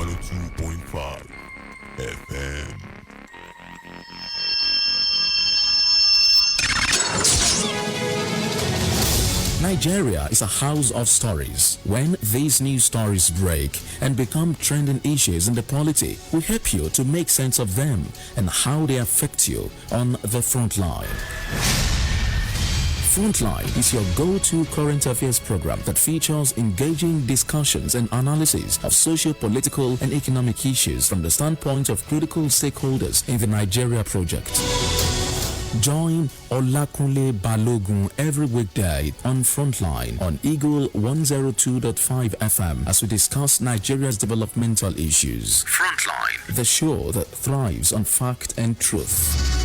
102.5 FM. Nigeria is a house of stories. When these news stories break and become trending issues in the polity, we help you to make sense of them and how they affect you on the Frontline. Frontline is your go-to current affairs program that features engaging discussions and analysis of socio-political and economic issues from the standpoint of critical stakeholders in the Nigeria project. Join Olakunle Balogun every weekday on Frontline on Eagle 102.5 FM as we discuss Nigeria's developmental issues. Frontline, the show that thrives on fact and truth.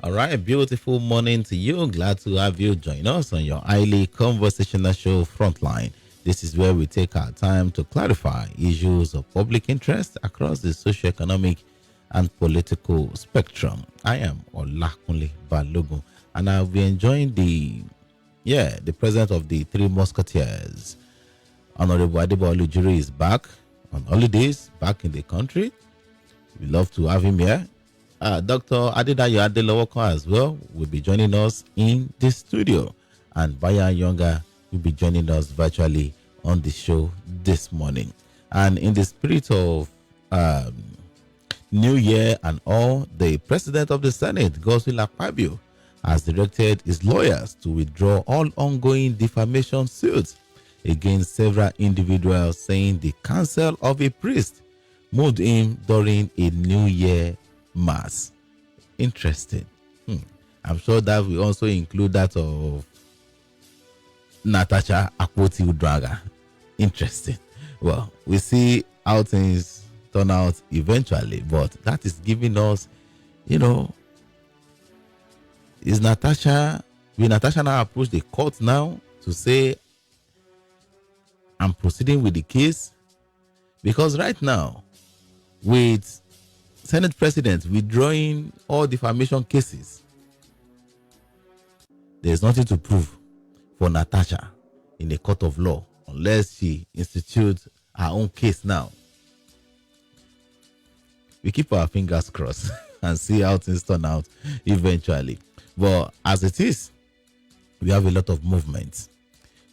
All right, beautiful morning to you. Glad to have you join us on your highly conversational show, Frontline. This is where we take our time to clarify issues of public interest across the socio-economic and political spectrum. I am Olakunle Balogun, and I'll be enjoying the presence of the three musketeers. Honorable Adebolu Jure is back on holidays, back in the country. We love to have him here. Dr. Adedayo Adelowoko as well will be joining us in the studio, and Baya Younger will be joining us virtually on the show this morning. And in the spirit of New Year and all, the President of the Senate, Senator Akpabio, has directed his lawyers to withdraw all ongoing defamation suits against several individuals, saying the counsel of a priest moved him during a New Year mass. Interesting. I'm sure that will also include that of Natasha Akpabio. Interesting. Well, we see how things turn out eventually, but that is giving us, will Natasha now approach the court now to say, I'm proceeding with the case? Because right now, with Senate President withdrawing all defamation cases, there's nothing to prove for Natasha in a court of law unless she institutes her own case now. We keep our fingers crossed and see how things turn out eventually. But as it is, we have a lot of movement.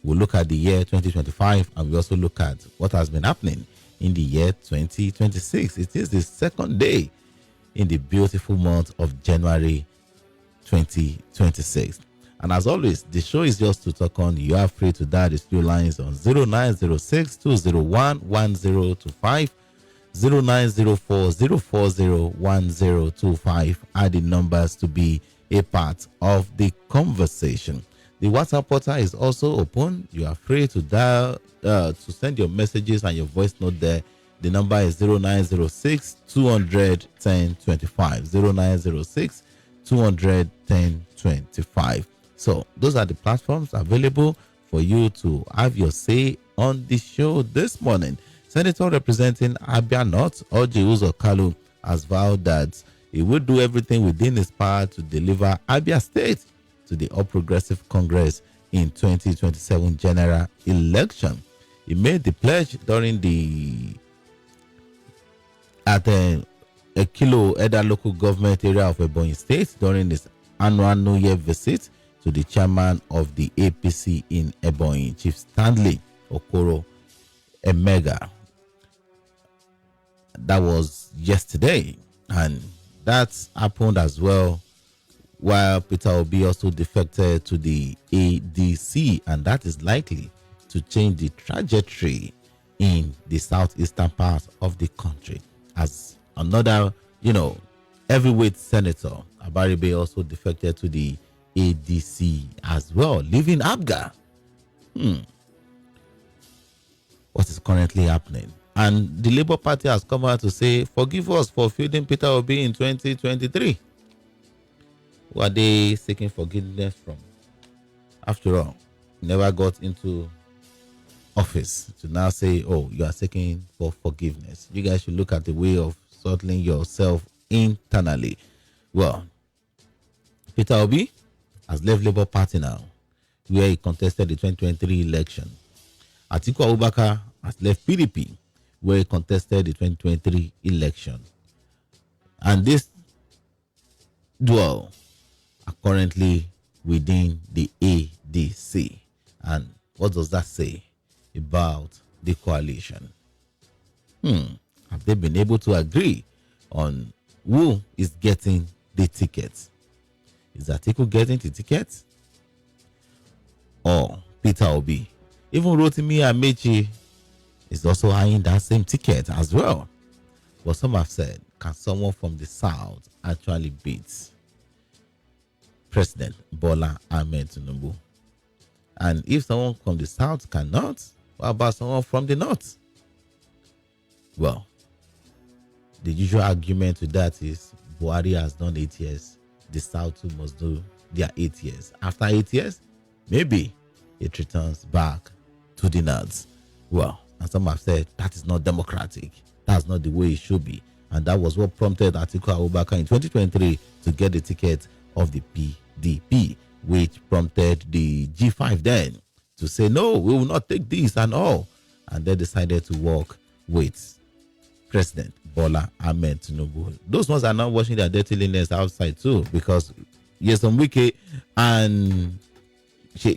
We'll look at the year 2025 and we also look at what has been happening in the year 2026. It is the second day in the beautiful month of January 2026. And as always, the show is just to talk on. You are free to dial the studio lines on 0906 201 1025, 0904 040 1025 are the numbers to be a part of the conversation. The WhatsApp portal is also open. You are free to dial to send your messages and your voice note there. The number is 0906 200 1025, 0906 200 1025. So those are the platforms available for you to have your say on the show this morning. Senator representing Abia North, Orji Uzor Kalu, has vowed that he will do everything within his power to deliver Abia State to the All Progressive Congress in 2027 general election. He made the pledge during at a Kilo Eda local government area of Ebonyi State during his annual New Year visit to the chairman of the APC in Ebonyi, Chief Stanley Okoro Emega. That was yesterday, and that happened as well while Peter Obi also defected to the ADC, and that is likely to change the trajectory in the southeastern part of the country. As another, heavyweight senator, Abaribe also defected to the ADC as well, leaving Abga. What is currently happening? And the Labour Party has come out to say, forgive us for fielding Peter Obi in 2023. Who are they seeking forgiveness from? After all, never got into office to now say, oh, you are seeking for forgiveness. You guys should look at the way of settling yourself internally. Well, Peter Obi has left Labour Party now, where he contested the 2023 election. Atiku Abubakar has left PDP, where he contested the 2023 election. And this duo are currently within the ADC. And what does that say about the coalition? Have they been able to agree on who is getting the ticket? Is Atiku getting the ticket? Or Peter Obi? Even Rotimi Amechi is also eyeing that same ticket as well. But some have said, can someone from the south actually beat President Bola Ahmed Tinubu? And if someone from the south cannot, what about someone from the north? Well, the usual argument to that is Buhari has done 8 years. The south too must do their 8 years. After 8 years, maybe it returns back to the North. Well, and some have said that is not democratic. That's not the way it should be. And that was what prompted Atiku Abubakar in 2023 to get the ticket of the PDP, which prompted the G5 then to say, no, we will not take this and all. And they decided to work with President Bola Ahmed Tinubu. Those ones are now washing their dirty linens outside too, because Yesom Wike and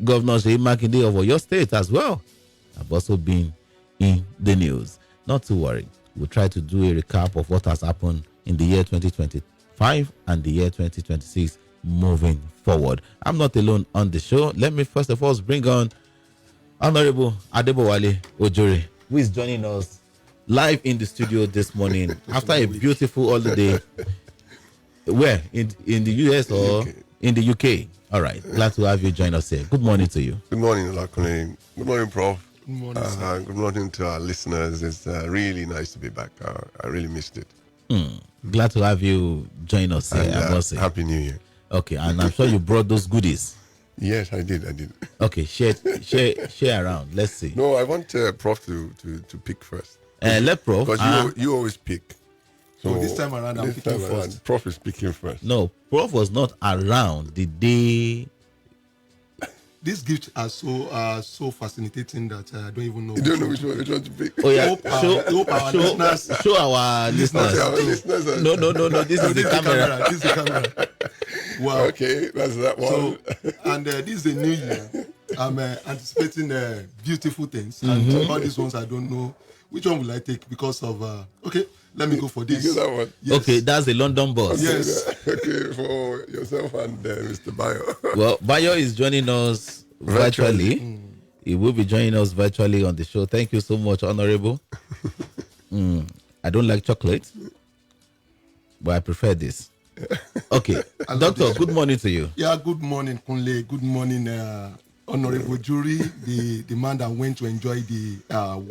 Governor Seyi Makinde of your state as well have also been in the news. Not to worry. We'll try to do a recap of what has happened in the year 2025 and the year 2026 moving forward. I'm not alone on the show. Let me first of all bring on Honorable Adebowale Ojore, who is joining us live in the studio this morning after a beautiful holiday. Where? In the US or UK. In the UK? All right. Glad to have you join us here. Good morning to you. Good morning, Olakune. Good morning, Prof. Good morning, good morning to our listeners. It's really nice to be back. I really missed it. Glad to have you join us here. And, Happy New Year. Okay, and I'm sure you brought those goodies. Yes, I did. Okay, share around. Let's see. No, I want Prof to pick first. Let Prof. Because you always pick. So this time around, I'm picking first. Prof is picking first. No, Prof was not around the day. These gifts are so fascinating that I don't even know. You don't know which one to pick. Oh yeah, show our listeners. No. This is the camera. This is the camera. Wow. Okay, that's that one. So, and this is the new year. I'm anticipating beautiful things, and all these ones I don't know which one will I take because of. Okay, let me go for this. You get that one? Yes. Okay, that's the London boss. Yes. Okay, for yourself and Mr. Bayo. Well, Bayo is joining us virtually. He will be joining us virtually on the show. Thank you so much, Honorable. I don't like chocolate, but I prefer this. Okay, Doctor, good morning to you. Yeah, good morning, Kunle. Good morning, Honorable Jury, the man that went to enjoy the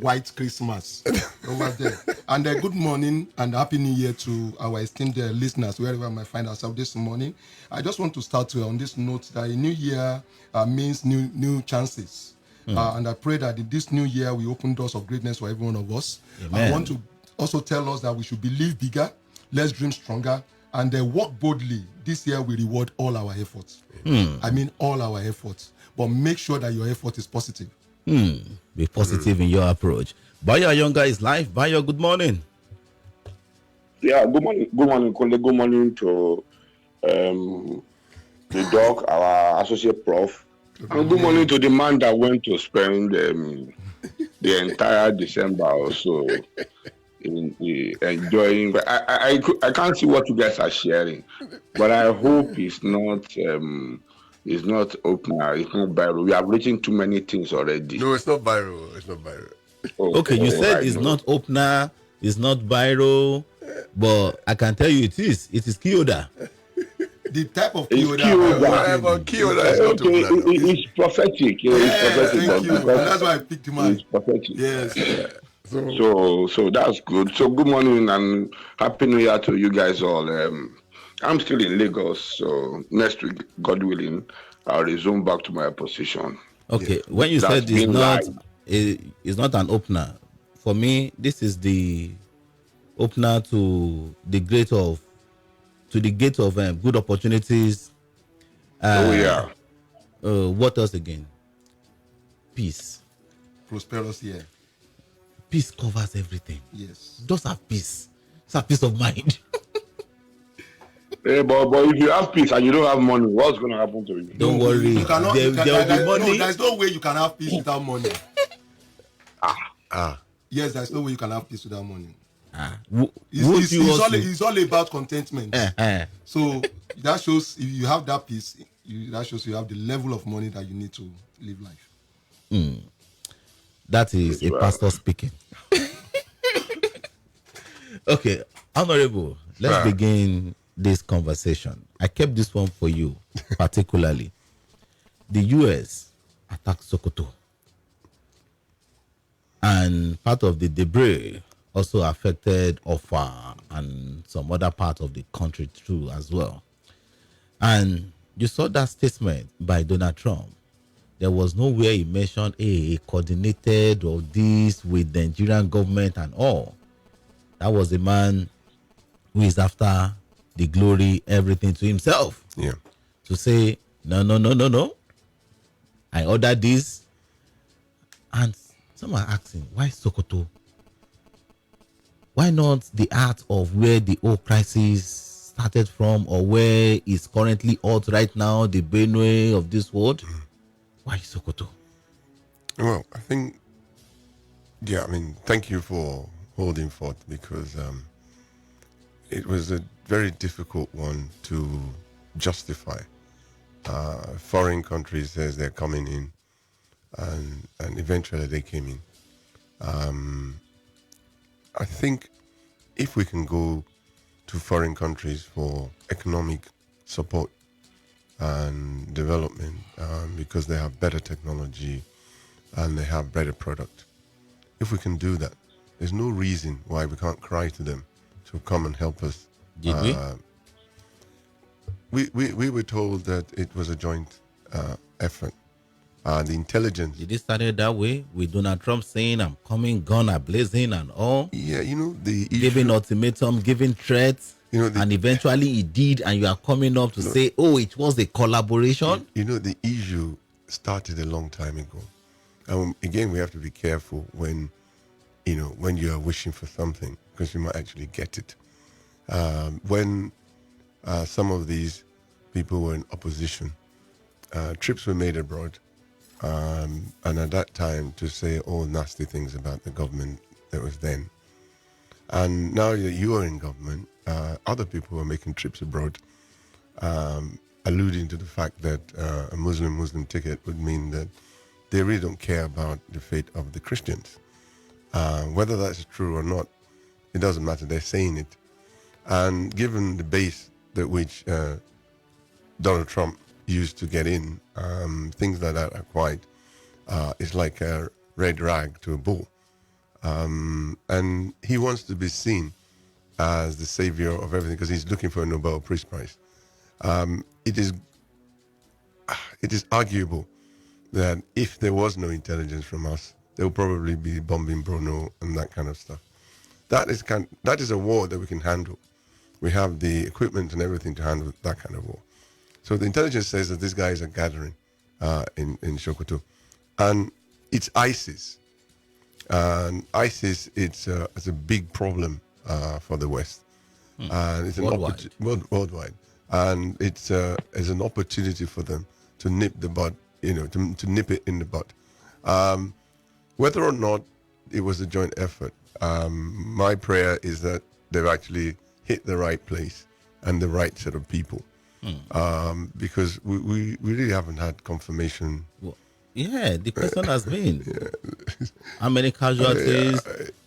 white Christmas over there. And good morning and happy new year to our esteemed listeners, wherever I might find ourselves this morning. I just want to start on this note that a new year means new chances. And I pray that in this new year, we open doors of greatness for every one of us. Amen. I want to also tell us that we should believe bigger, let's dream stronger, and walk boldly. This year, we reward all our efforts. I mean, all our efforts. But make sure that your effort is positive. Be positive in your approach. Bayo Younger is live. Bayo, good morning. Yeah, good morning. Good morning, Kunle. Good morning to the doc, our associate prof. And good morning to the man that went to spend the entire December also in enjoying. But I can't see what you guys are sharing, but I hope it's not opener. It's not viral. We have written too many things already. No, it's not viral. It's not viral. Okay, you said it's not opener, it's not viral, but I can tell you it is. It is Kyoda. The type of Kyoda. Kyoda is not opener. It's prophetic. Yes, it's prophetic. thank you. That's why I picked him out. It's prophetic. Yes. Yeah. So that's good. So good morning and happy new year to you guys all. I'm still in Lagos, so next week, God willing, I'll resume back to my position. Okay, when you said it's not an opener, for me, this is the opener to the gate of good opportunities. What else again? Peace. Prosperous year. Peace covers everything. Yes. Just have peace. Just have peace of mind. But if you have peace and you don't have money, what's going to happen to you? Don't worry. There will be money. No, there's no way you can have peace without money. Yes, there's no way you can have peace without money. It's all about contentment. So that shows if you have that peace, that shows you have the level of money that you need to live life. That is a pastor speaking. Okay, Honorable, let's begin this conversation. I kept this one for you, particularly. The US attacked Sokoto. And part of the debris also affected Offa and some other part of the country too as well. And you saw that statement by Donald Trump. there was nowhere he mentioned a coordinated or this with the Nigerian government and all. That was a man who is after the glory, everything to himself. Yeah. To say, no. I ordered this. And some are asking, why Sokoto? Why not the art of where the whole crisis started from, or where is currently hot right now, the Benue of this world? Why Sokoto? Well, I think, thank you for holding forth, because it was a very difficult one to justify. Foreign countries says they're coming in, and eventually they came in. I think if we can go to foreign countries for economic support and development, because they have better technology and they have better product, if we can do that, there's no reason why we can't cry to them to come and help us. Did we? We were told that it was a joint effort. The intelligence. Did it started that way with Donald Trump saying, I'm coming, gun are blazing and all? Yeah, the issue, giving ultimatum, giving threats, and eventually he did, and you are coming up to say, oh, it was a collaboration? The issue started a long time ago. Again, we have to be careful when you are wishing for something, because you might actually get it. When some of these people were in opposition, trips were made abroad, and at that time to say all nasty things about the government that was then. And now that you are in government, other people are making trips abroad, alluding to the fact that a Muslim ticket would mean that they really don't care about the fate of the Christians. Whether that's true or not, it doesn't matter. They're saying it. And given the base that which Donald Trump used to get in, things like that are quite, it's like a red rag to a bull. And he wants to be seen as the savior of everything, because he's looking for a Nobel Peace Prize. It is arguable that if there was no intelligence from us, there would probably be bombing Bruno and that kind of stuff. That is a war that we can handle. We have the equipment and everything to handle that kind of war. So the intelligence says that these guys are gathering in Sokoto, and it's ISIS. And ISIS, it's a big problem for the West, and it's Worldwide. Worldwide, and it's an opportunity for them to nip the bud, to nip it in the bud. Whether or not it was a joint effort, my prayer is that they've actually hit the right place and the right set of people. Because we really haven't had confirmation. Well, yeah, the question has been how many casualties,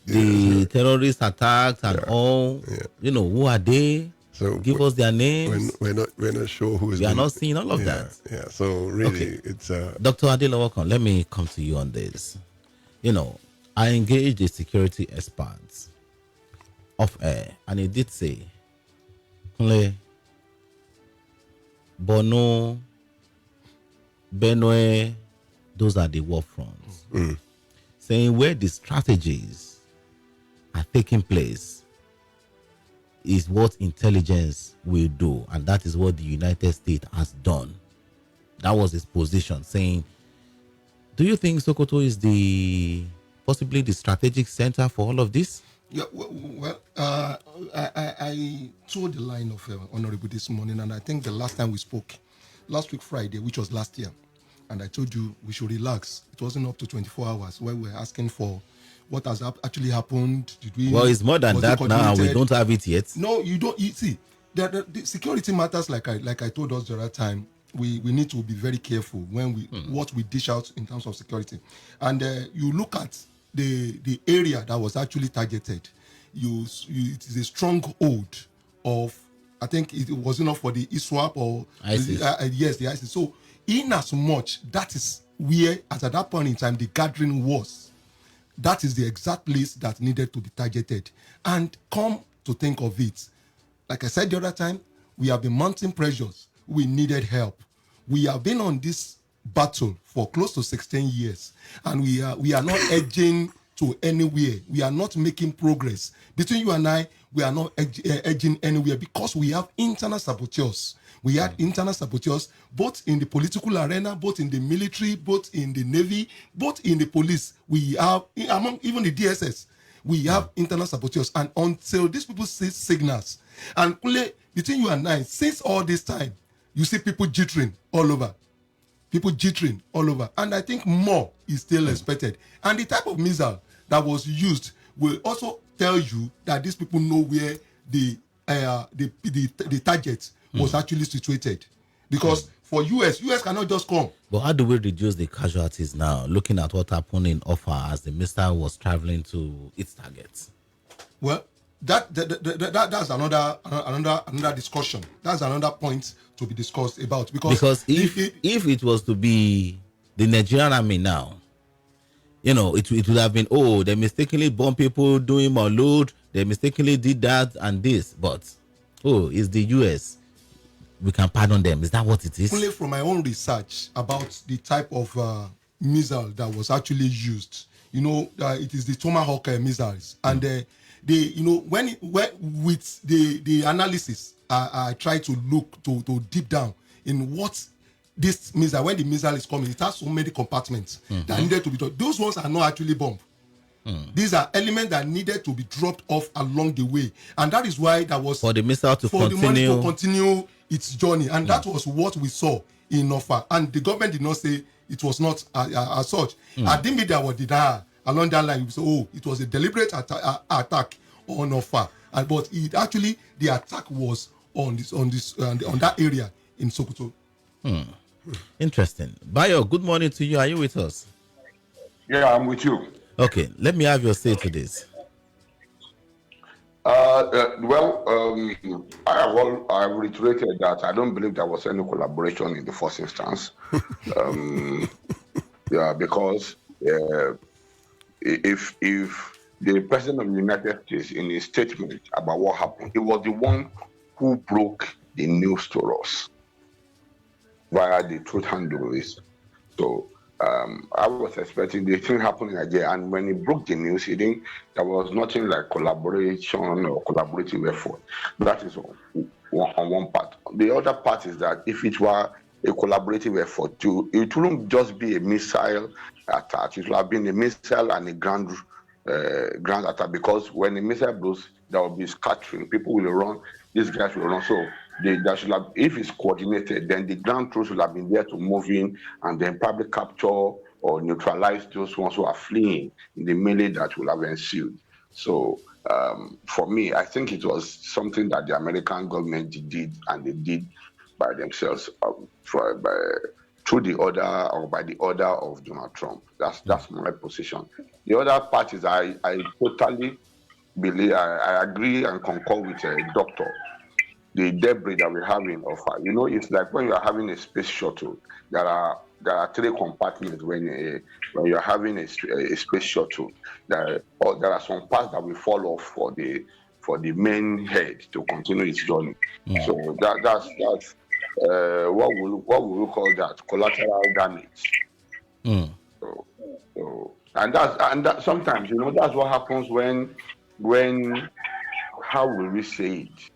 the terrorist attacks and all. Who are they? So give us their names. We're not sure who is. We are not seeing all of that. Yeah. So really, it's Dr. Adelawakan, let me come to you on this. I engaged the security experts off air, and he did say, Kunle, Bono, Benue, those are the war fronts. Saying where the strategies are taking place is what intelligence will do, and that is what the United States has done. That was his position, saying, do you think Sokoto is possibly the strategic center for all of this? Yeah, I saw the line of Honorable this morning, and I think the last time we spoke, last week Friday, which was last year, and I told you we should relax. It wasn't up to 24 hours where we were asking for what has actually happened. Well, it's more than that now, and we don't have it yet. No, you don't. You see, the security matters, like I told us the other time. We need to be very careful when what we dish out in terms of security. And you look at the area that was actually targeted. It is a stronghold of, I think it was enough for the ISWAP or ISIS. Yes, the ISIS. So in as much, that is where, at that point in time, the gathering was. That is the exact place that needed to be targeted. And come to think of it, like I said the other time, we have been mounting pressures. We needed help. We have been on this battle for close to 16 years, and we are not edging to anywhere. We are not making progress. Between you and I, we are not edging anywhere because we have internal saboteurs. We had internal saboteurs both in the political arena, both in the military, both in the navy, both in the police. We have, among even the DSS, we have internal saboteurs. And until these people see signals, and between you and I, since all this time, you see people jittering all over. People jittering all over. And I think more is still expected. And the type of missile that was used will also tell you that these people know where the target was actually situated. Because for US cannot just come. But how do we reduce the casualties now, looking at what happened in Offa as the missile was traveling to its targets? Well, that's another discussion. That's another point to be discussed about. Because if it was to be the Nigerian army now, it would have been, they mistakenly bomb people doing Maulud, they mistakenly did that and this, but it's the US. We can pardon them. Is that what it is? Only from my own research about the type of missile that was actually used, it is the Tomahawk missiles, and with the analysis, I try to look to deep down in what this missile, when the missile is coming, it has so many compartments that needed to be done. Those ones are not actually bombed. These are elements that needed to be dropped off along the way, and that is why that was for the missile to continue its journey, and that was what we saw in Offa. And the government did not say it was not as such. I didn't mean that was denied along that line. So, it was a deliberate attack on Offa, but it actually the attack was on that area in Sokoto. Interesting. Bayo, good morning to you. Are you with us? Yeah, I'm with you. Okay, let me have your say to this. I have reiterated that I don't believe there was any collaboration in the first instance. Because if the President of the United States, in his statement about what happened, he was the one who broke the news to us via the truth handle list. So I was expecting the thing happening in Nigeria, and when he broke the news, there was nothing like collaboration or collaborative effort. That is on one part. The other part is that if it were a collaborative effort, it wouldn't just be a missile attack. It would have been a missile and a ground attack, because when a missile blows, there will be scattering. People will run. These guys will run. So if it's coordinated, then the ground troops will have been there to move in and then probably capture or neutralize those ones who are fleeing in the melee that will have ensued. So for me, I think it was something that the American government did, and they did by themselves through the order or by the order of Donald Trump. That's my position. The other part is I totally believe, I agree and concur with Doctor. The debris that we have in Offa, it's like when you are having a space shuttle. There are 3 compartments when you're having a space shuttle. There are some parts that will fall off for the main head to continue its journey. So that's what we will call that collateral damage. So that sometimes that's what happens when how will we say it?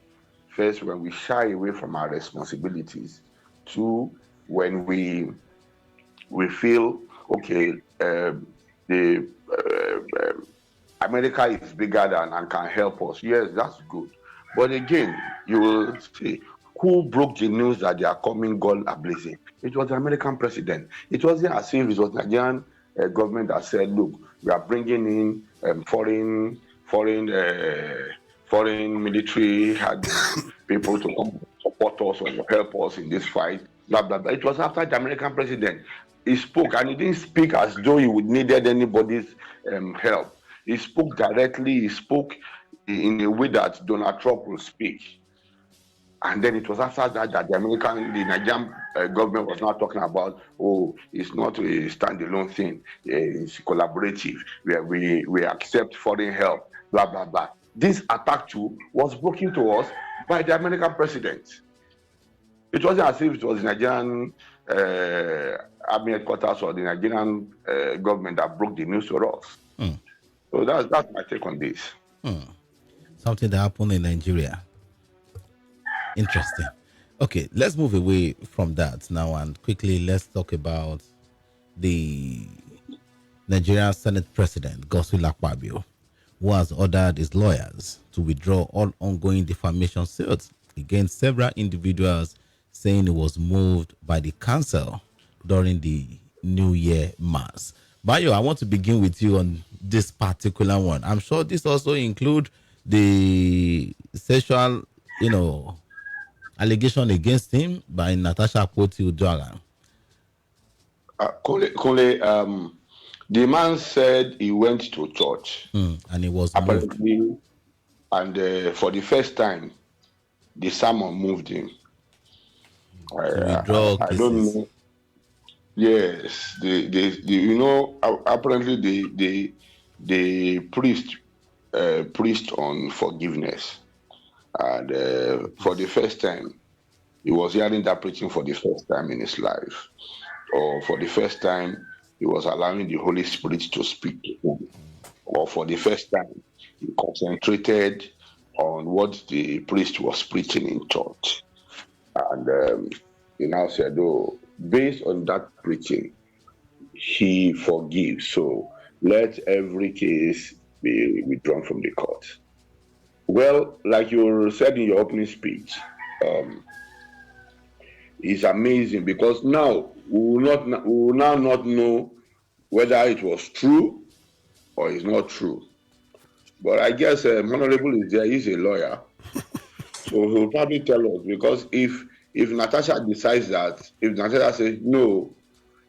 First, when we shy away from our responsibilities. 2, when we feel, okay, America is bigger than and can help us. Yes, that's good. But again, you will say, who broke the news that they are coming gun a-blazing? It was the American president. It wasn't as if it was the Nigerian government that said, look, we are bringing in foreign military had people to come support us or help us in this fight, blah, blah, blah. It was after the American president. He spoke, and he didn't speak as though he would needed anybody's help. He spoke directly. He spoke in a way that Donald Trump will speak. And then it was after that the Nigerian government was now talking about, it's not a standalone thing. It's collaborative. We accept foreign help, blah, blah, blah. This attack too was broken to us by the American president. It wasn't as if it was the Nigerian army headquarters or the Nigerian government that broke the news to us. So that's my take on this. Something that happened in Nigeria. Interesting. Okay, let's move away from that now and quickly let's talk about the Nigerian Senate President, Godswill Akpabio, who has ordered his lawyers to withdraw all ongoing defamation suits against several individuals, saying it was moved by the council during the New Year Mass. Bayo, I want to begin with you on this particular one. I'm sure this also includes the sexual, allegation against him by Natasha Akpabio. Kole, the man said he went to church and he was apparently moved. And for the first time, the sermon moved him. I don't know. Yes, apparently the priest preached on forgiveness, and for the first time, he was hearing that preaching for the first time in his life, or for the first time, he was allowing the Holy Spirit to speak to him, or for the first time, he concentrated on what the priest was preaching in church, and he now said, "Oh, based on that preaching, he forgives. So let every case be withdrawn from the court." Well, like you said in your opening speech, it's amazing because now we will now not know whether it was true or it's not true. But I guess Honorable is there. He's a lawyer, so he'll probably tell us, because if Natasha decides that, if Natasha says no,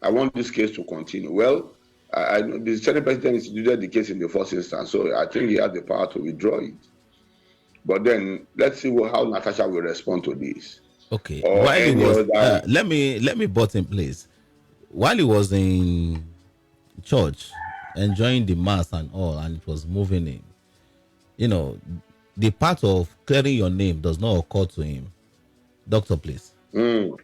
I want this case to continue, well, I know the Senate President instituted the case in the first instance, so I think he has the power to withdraw it. But then let's see how Natasha will respond to this. Okay. While he was, let me butt in place. While he was in church, enjoying the mass and all, and it was moving him, the part of clearing your name does not occur to him. Doctor, please. No,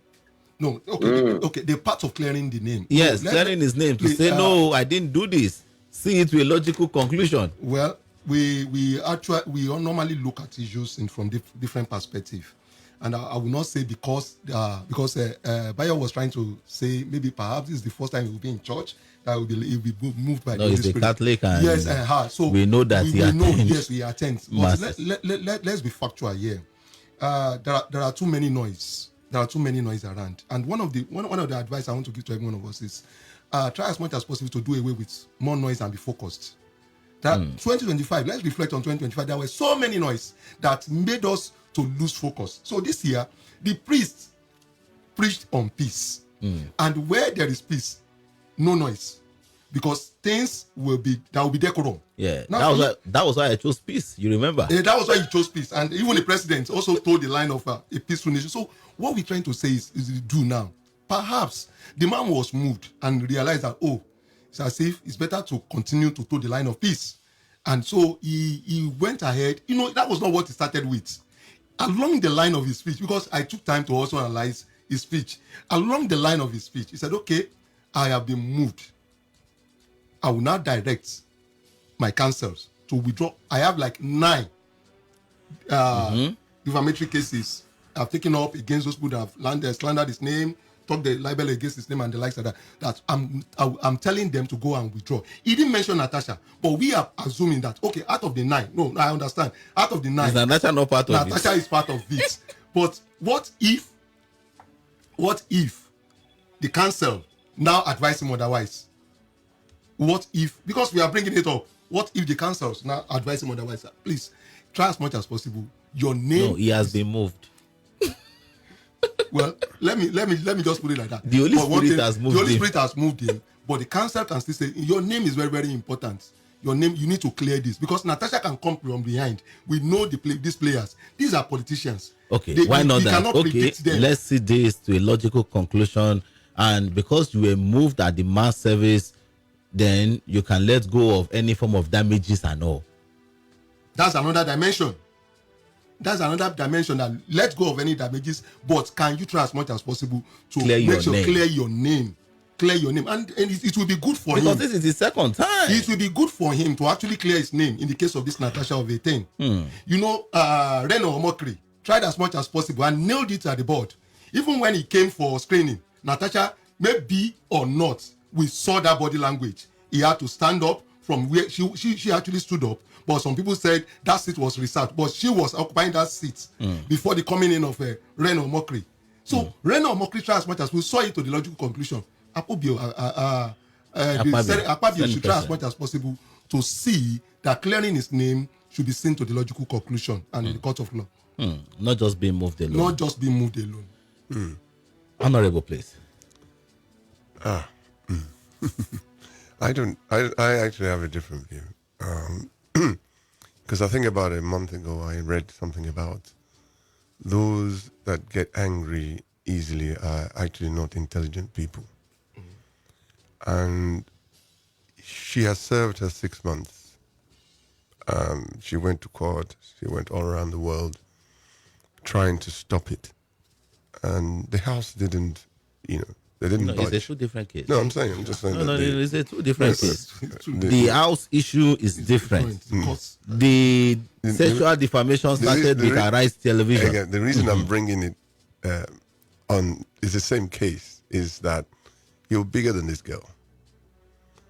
okay. The part of clearing the name. Yes, clearing his name to say no, I didn't do this. See it to a logical conclusion. Well, we normally look at issues from different perspectives, and I will not say because Bayo was trying to say maybe perhaps this is the first time he will be in church that he'll be moved by the Holy Spirit. Catholic, and yes, so we know that he attends. But let's be factual here. There are too many noise. There are too many noise around, and one of the advice I want to give to every one of us is try as much as possible to do away with more noise and be focused. That 2025, let's reflect on 2025. There were so many noise that made us to lose focus. So this year, the priest preached on peace, and where there is peace, no noise, because things will be decorum. Yeah, now, that was why I chose peace. You remember? Yeah, that was why you chose peace, and even the president also told the line of a peaceful nation. So what we're trying to say is do now. Perhaps the man was moved and realized that it's as if it's better to continue to toe the line of peace, and so he went ahead. That was not what he started with. Along the line of his speech, because I took time to also analyze his speech. Along the line of his speech, he said, "Okay, I have been moved. I will now direct my counsels to withdraw. I have like 9 defamatory cases I've taken up against those people that have slandered his name, talked the libel against his name and the likes of that. That I'm telling them to go and withdraw." He didn't mention Natasha, but we are assuming that, okay, out of the 9, no, I understand. Out of the 9, is Natasha not part of it? Natasha is part of it. But what if the council now advise him otherwise? What if, because we are bringing it up, what if the councils now advise him otherwise? Please try as much as possible. Your name. No, he has been moved. Well, let me just put it like that. The Holy Spirit has moved him. The Holy Spirit has moved him, but the council can still say your name is very, very important. Your name, you need to clear this, because Natasha can come from behind. We know these players. These are politicians. Okay, why not that? Okay, let's see this to a logical conclusion. And because you were moved at the mass service, then you can let go of any form of damages and all. That's another dimension. that's another dimension that let go of any damages, but can you try as much as possible to Clear make sure name. clear your name, and it will be good for him. Because this is the second time. It will be good for him to actually clear his name in the case of this Natasha of 18. You know, Reno Omokri tried as much as possible and nailed it at the board. Even when he came for screening, Natasha, maybe or not, we saw that body language. He had to stand up from where she actually stood up. But some people said that seat was reserved. But she was occupying that seat before the coming in of Reno Omokri. So Reno Omokri tried as much as we saw it to the logical conclusion. Akpabio should try as much as possible to see that clearing his name should be seen to the logical conclusion and in the court of law. Not just being moved alone. Not just being moved alone. Honorable, please. I actually have a different view. Because I think about a month ago, I read something about those that get angry easily are actually not intelligent people. And she has served her 6 months. She went to court. She went all around the world trying to stop it. And the House didn't, they didn't budge. It's a two different case. No, I'm just saying. No, it's a two different case. The- The House issue is different. The sexual defamation started with Arise Television. Again, the reason I'm bringing it on is the same case, is that you're bigger than this girl.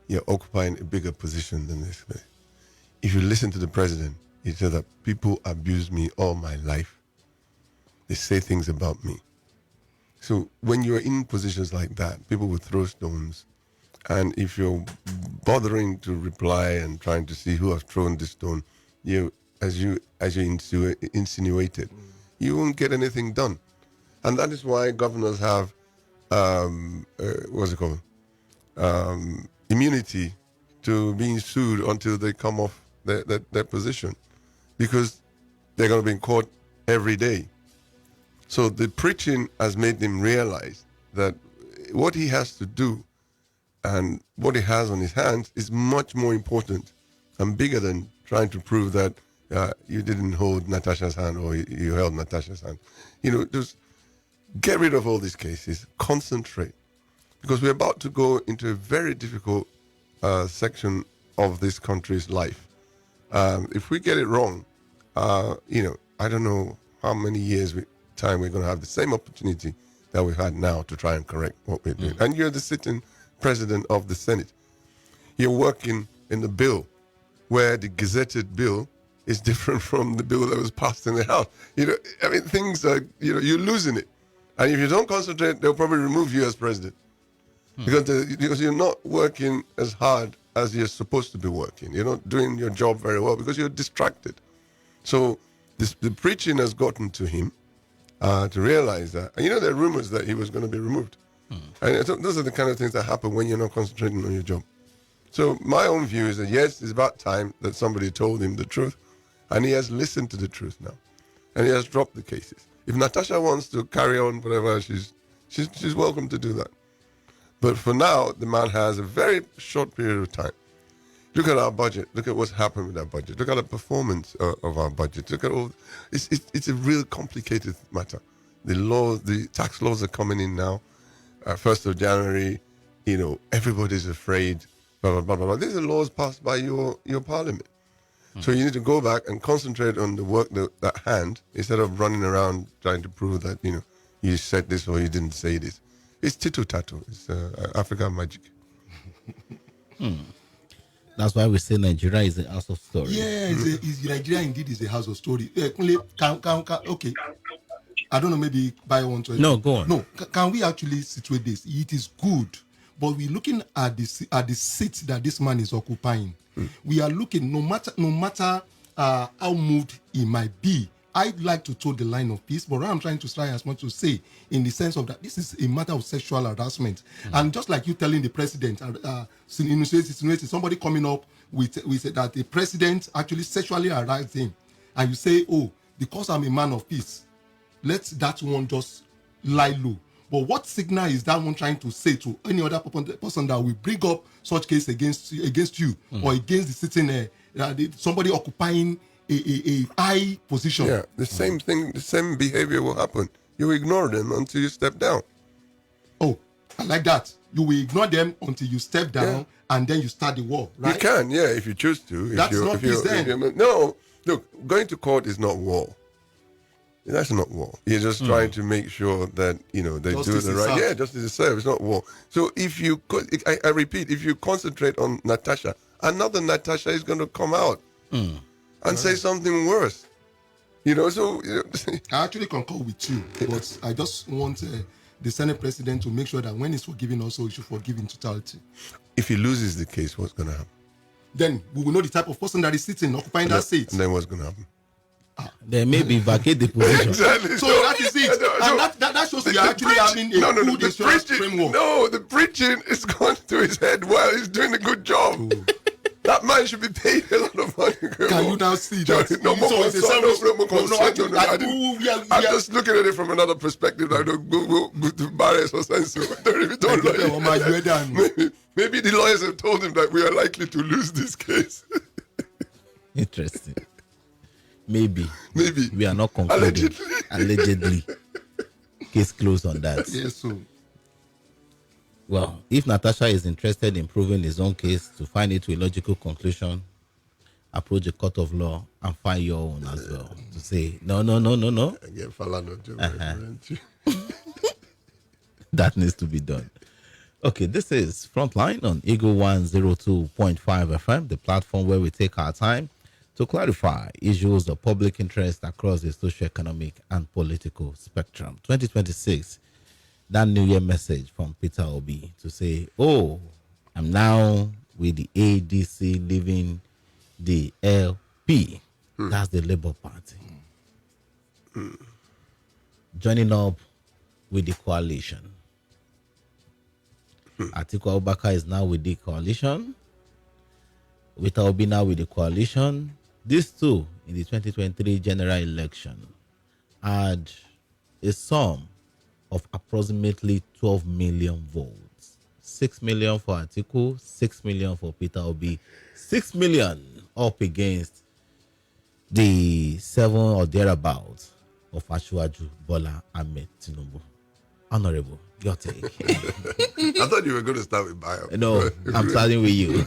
You're occupying a bigger position than this guy. If you listen to the president, he said that people abuse me all my life. They say things about me. So when you're in positions like that, people will throw stones. And if you're bothering to reply and trying to see who has thrown this stone, as you insinuated, you won't get anything done. And that is why governors have immunity to being sued until they come off their position, because they're going to be in court every day. So the preaching has made him realize that what he has to do and what he has on his hands is much more important and bigger than trying to prove that you didn't hold Natasha's hand or you held Natasha's hand. Just get rid of all these cases, concentrate, because we're about to go into a very difficult section of this country's life. If we get it wrong, I don't know how many years time we're going to have the same opportunity that we've had now to try and correct what we're doing. And you're the sitting president of the Senate. You're working in the bill where the gazetted bill is different from the bill that was passed in the House. Things are, you're losing it. And if you don't concentrate, they'll probably remove you as president. Because you're not working as hard as you're supposed to be working. You're not doing your job very well because you're distracted. So the preaching has gotten to him to realize that. And there are rumors that he was going to be removed. And those are the kind of things that happen when you're not concentrating on your job. So my own view is that, yes, it's about time that somebody told him the truth. And he has listened to the truth now. And he has dropped the cases. If Natasha wants to carry on whatever, she's welcome to do that. But for now, the man has a very short period of time. Look at our budget. Look at what's happened with our budget. Look at the performance of our budget. Look at all. It's a real complicated matter. The tax laws are coming in now. 1st of January, everybody's afraid. Blah, blah, blah, blah, blah. These are laws passed by your parliament. So you need to go back and concentrate on the work at hand instead of running around trying to prove that, you said this or you didn't say this. It's tito-tato. It's African magic. That's why we say Nigeria is a house of story. Yeah, Nigeria indeed is a house of story. Okay. I don't know, maybe by one to No, go on. No, can we actually situate this? It is good, but we're looking at the seat that this man is occupying. We are looking, no matter how moved he might be, I'd like to toe the line of peace, but what I'm trying to try as much to say in the sense of that this is a matter of sexual harassment. And just like you telling the president, somebody coming up with that the president actually sexually harassed him, and you say, oh, because I'm a man of peace, let that one just lie low. But what signal is that one trying to say to any other person that will bring up such case against you or against the sitting somebody occupying a high position. Yeah, the same thing, the same behavior will happen. You ignore them until you step down. Oh, I like that. You will ignore them until you step down, and then you start the war, right? You can, yeah, if you choose to. That's not peace then. No, look, going to court is not war. That's not war. You're just trying to make sure that, they Justice do the is right. served. Yeah, justice is served. It's not war. So if you, I repeat, if you concentrate on Natasha, another Natasha is going to come out and say something worse. So. I actually concur with you, but I just want the Senate president to make sure that when he's forgiving, also he should forgive in totality. If he loses the case, what's going to happen? Then we will know the type of person that is sitting, occupying that seat. And then what's going to happen? There may be vacate the position. Exactly. So that is it. And that shows we are actually having a good insurance framework. No, the preaching is going to his head while he's doing a good job. Oh. That man should be paid a lot of money. Can you now see that? No more So it's a concern. service. I'm just looking at it from another perspective. I don't go to barriers or sense. Maybe the lawyers have told him that we are likely to lose this case. Interesting. Maybe we are not concluding. Allegedly. Case closed on that. Yes, so. Well, if Natasha is interested in proving his own case to find it to a logical conclusion, approach a court of law and find your own as well. To say, no. Again, Falano, that needs to be done. Okay, this is Frontline on Eagle 102.5 FM, the platform where we take our time to clarify issues of public interest across the socio-economic and political spectrum. 2026, that New Year message from Peter Obi to say, I'm now with the ADC leaving the LP. That's the Labour Party. Joining up with the coalition. Atiku Abubakar is now with the coalition. Peter Obi now with the coalition. These two in the 2023 general election had a sum of approximately 12 million votes. 6 million for Atiku, 6 million for Peter Obi, 6 million up against the 7 or thereabouts of Asiwaju Bola Ahmed Tinubu. Honorable, your take. I thought you were going to start with Bayo. No, I'm starting with you.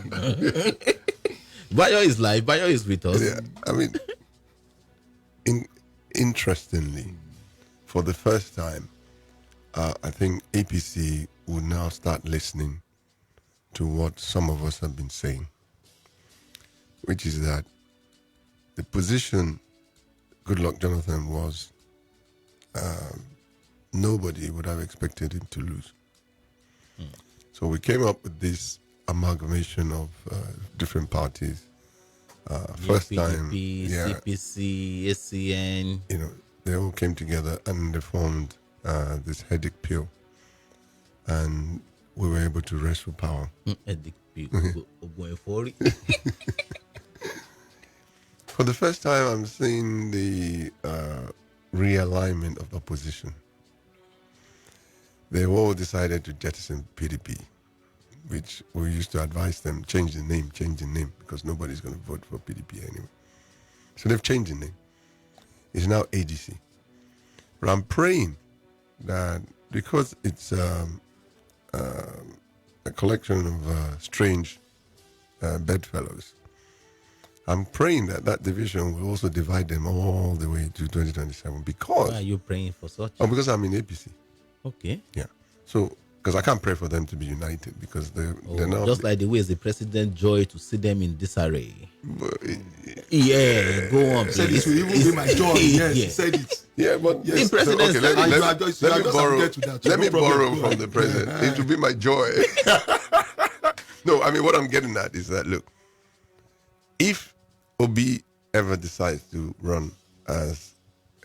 Bayo is live. Bayo is with us. Yeah, I mean, interestingly, for the first time, I think APC will now start listening to what some of us have been saying, which is that the position Goodluck Jonathan was, nobody would have expected him to lose. So we came up with this amalgamation of different parties. First time, CPC, SCN. They all came together and they formed this headache pill, and we were able to wrestle power. Headache pill. For the first time, I'm seeing the realignment of the opposition. They all decided to jettison PDP, which we used to advise them, change the name, because nobody's going to vote for PDP anyway. So they've changed the name. It's now ADC. But I'm praying that because it's a collection of strange bedfellows, I'm praying that division will also divide them all the way to 2027. Because why are you praying for such? Because I'm in APC. Okay. Yeah. So, because I can't pray for them to be united because they're not. Just like the way the president joy to see them in disarray. Go on. He said this will even be my joy. Yes, he said it. Yeah, but yes. The president let me borrow from the president. It will be my joy. No, I mean, what I'm getting at is that, look, if Obi ever decides to run as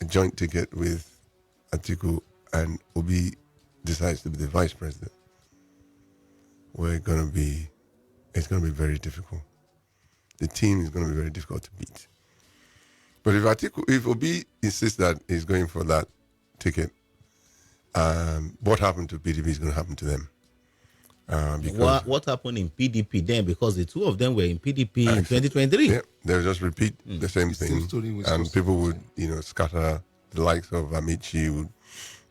a joint ticket with Atiku and Obi decides to be the vice president, it's going to be very difficult. The team is going to be very difficult to beat. But if Obi insists that he's going for that ticket, what happened to PDP is going to happen to them. Because What happened in PDP then? Because the two of them were in PDP in 2023. yeah, they'll just repeat the same thing, and people would, scatter. The likes of Amici would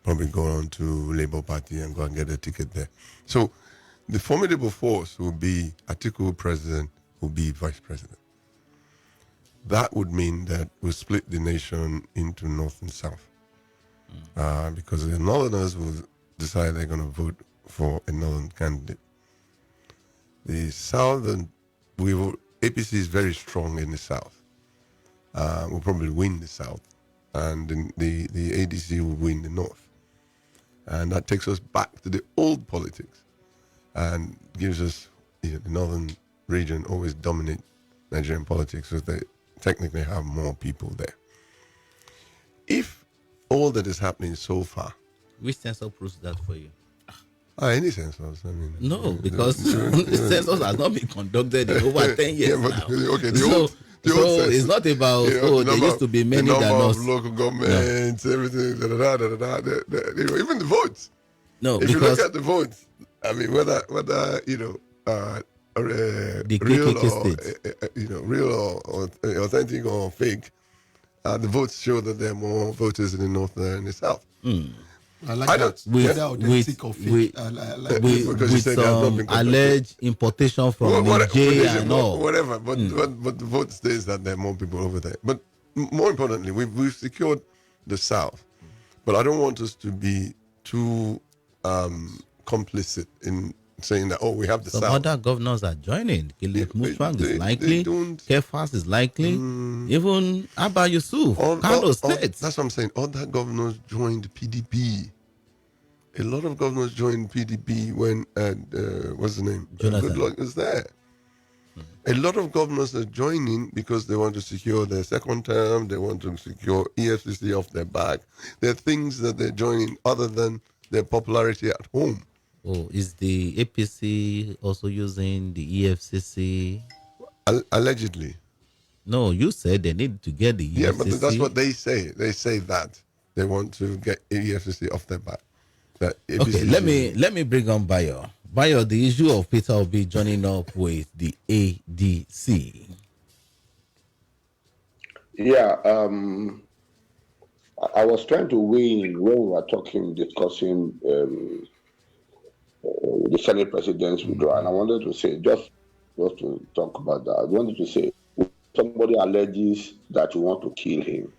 probably go on to Labour Party and go and get a ticket there. So the formidable force will be Atiku president, will be vice president. That would mean that we'll split the nation into north and south, because the northerners will decide they're going to vote for a northern candidate. The southern, APC is very strong in the south. We'll probably win the south, and the ADC will win the north. And that takes us back to the old politics and gives us, the northern region always dominate Nigerian politics, so they technically have more people there. If all that is happening so far, which census proves that for you? Any census, I mean. No, because the census has not been conducted in over 10 years now. Okay, so census, it's not about, there used to be many than us. The number of local governments, everything, even the votes. No, if you look at the votes, I mean, whether the real or authentic or fake, the votes show that there are more voters in the north than in the south. I like that. With some alleged importation from Nigeria and all. Whatever, but the vote states that there are more people over there. But more importantly, we've secured the south. But I don't want us to be too complicit in saying that, we have the Some south. other governors are joining. Kilek Mutswang is likely. Kefas is likely. Even Abba Yusuf, Kano State. That's what I'm saying. Other governors joined PDP. A lot of governors joined PDP when, what's the name? Jonathan. Goodluck is there. A lot of governors are joining because they want to secure their second term. They want to secure EFCC off their back. There are things that they're joining other than their popularity at home. Oh, is the APC also using the EFCC? Allegedly. No, you said they need to get the EFCC. Yeah, but that's what they say. They say that they want to get EFCC off their back. Okay, let me bring on Bayo. Bayo, the issue of Peter Obi joining up with the ADC. Yeah, I was trying to weigh in when we were discussing the Senate president's withdrawal, and I wanted to say, just to talk about that, I wanted to say, if somebody alleges that you want to kill him,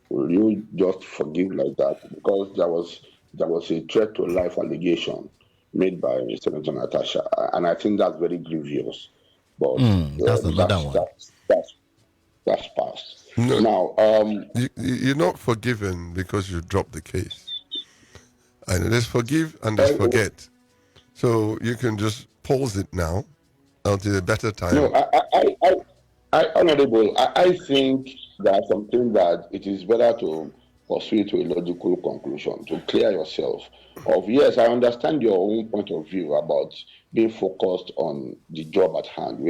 will you just forgive like that? Because there was a threat to life allegation made by Senator Natasha, and I think that's very grievous. But that's another one. That's past. No, now, you're not forgiven because you dropped the case. And there's forgive and there's forget. So you can just pause it now until a better time. No, Honorable, I think that's something that it is better to pursue to a logical conclusion, to clear yourself of, yes, I understand your own point of view about being focused on the job at hand.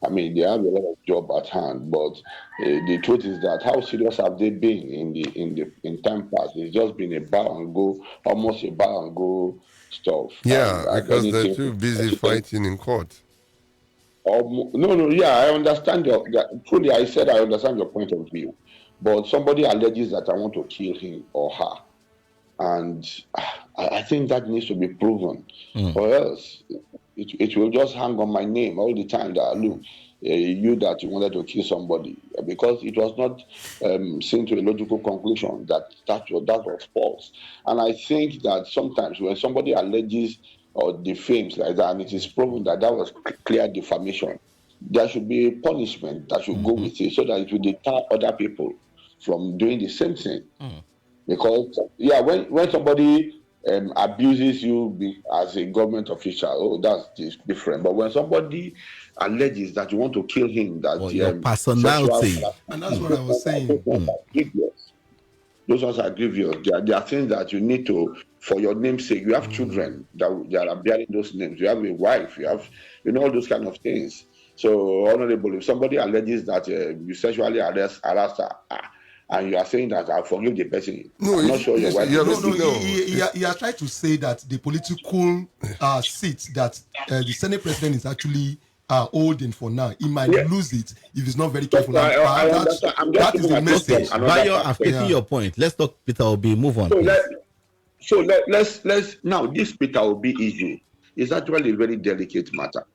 I mean, they have a lot of job at hand, but the truth is that how serious have they been in time past? It's just been a buy and go, almost a buy and go stuff. Yeah, because they're too busy fighting in court. I understand truly, I said I understand your point of view. But somebody alleges that I want to kill him or her. And I think that needs to be proven. Or else it will just hang on my name all the time that, look, you wanted to kill somebody. Because it was not seen to a logical conclusion that was false. And I think that sometimes when somebody alleges or defames like that, and it is proven that was clear defamation, there should be a punishment that should go with it so that it will deter other people from doing the same thing. Because, when somebody abuses you as a government official, that's different. But when somebody alleges that you want to kill him, that your personality, and that's what I was saying. Those ones are grievous. They are things that you need to, for your name's sake. You have children that are bearing those names. You have a wife. You have, all those kind of things. So, Honorable, if somebody alleges that you sexually harassed her, and you are saying that I forgive the person. No, I'm not sure your wife. He has tried to say that the political seat that the Senate president is actually holding for now, he might lose it if he's not very careful. I understand. That is the message. Bayo, I've taken your point. Let's talk Peter Obi. Move on. Let's now, this Peter Obi issue is actually a very delicate matter,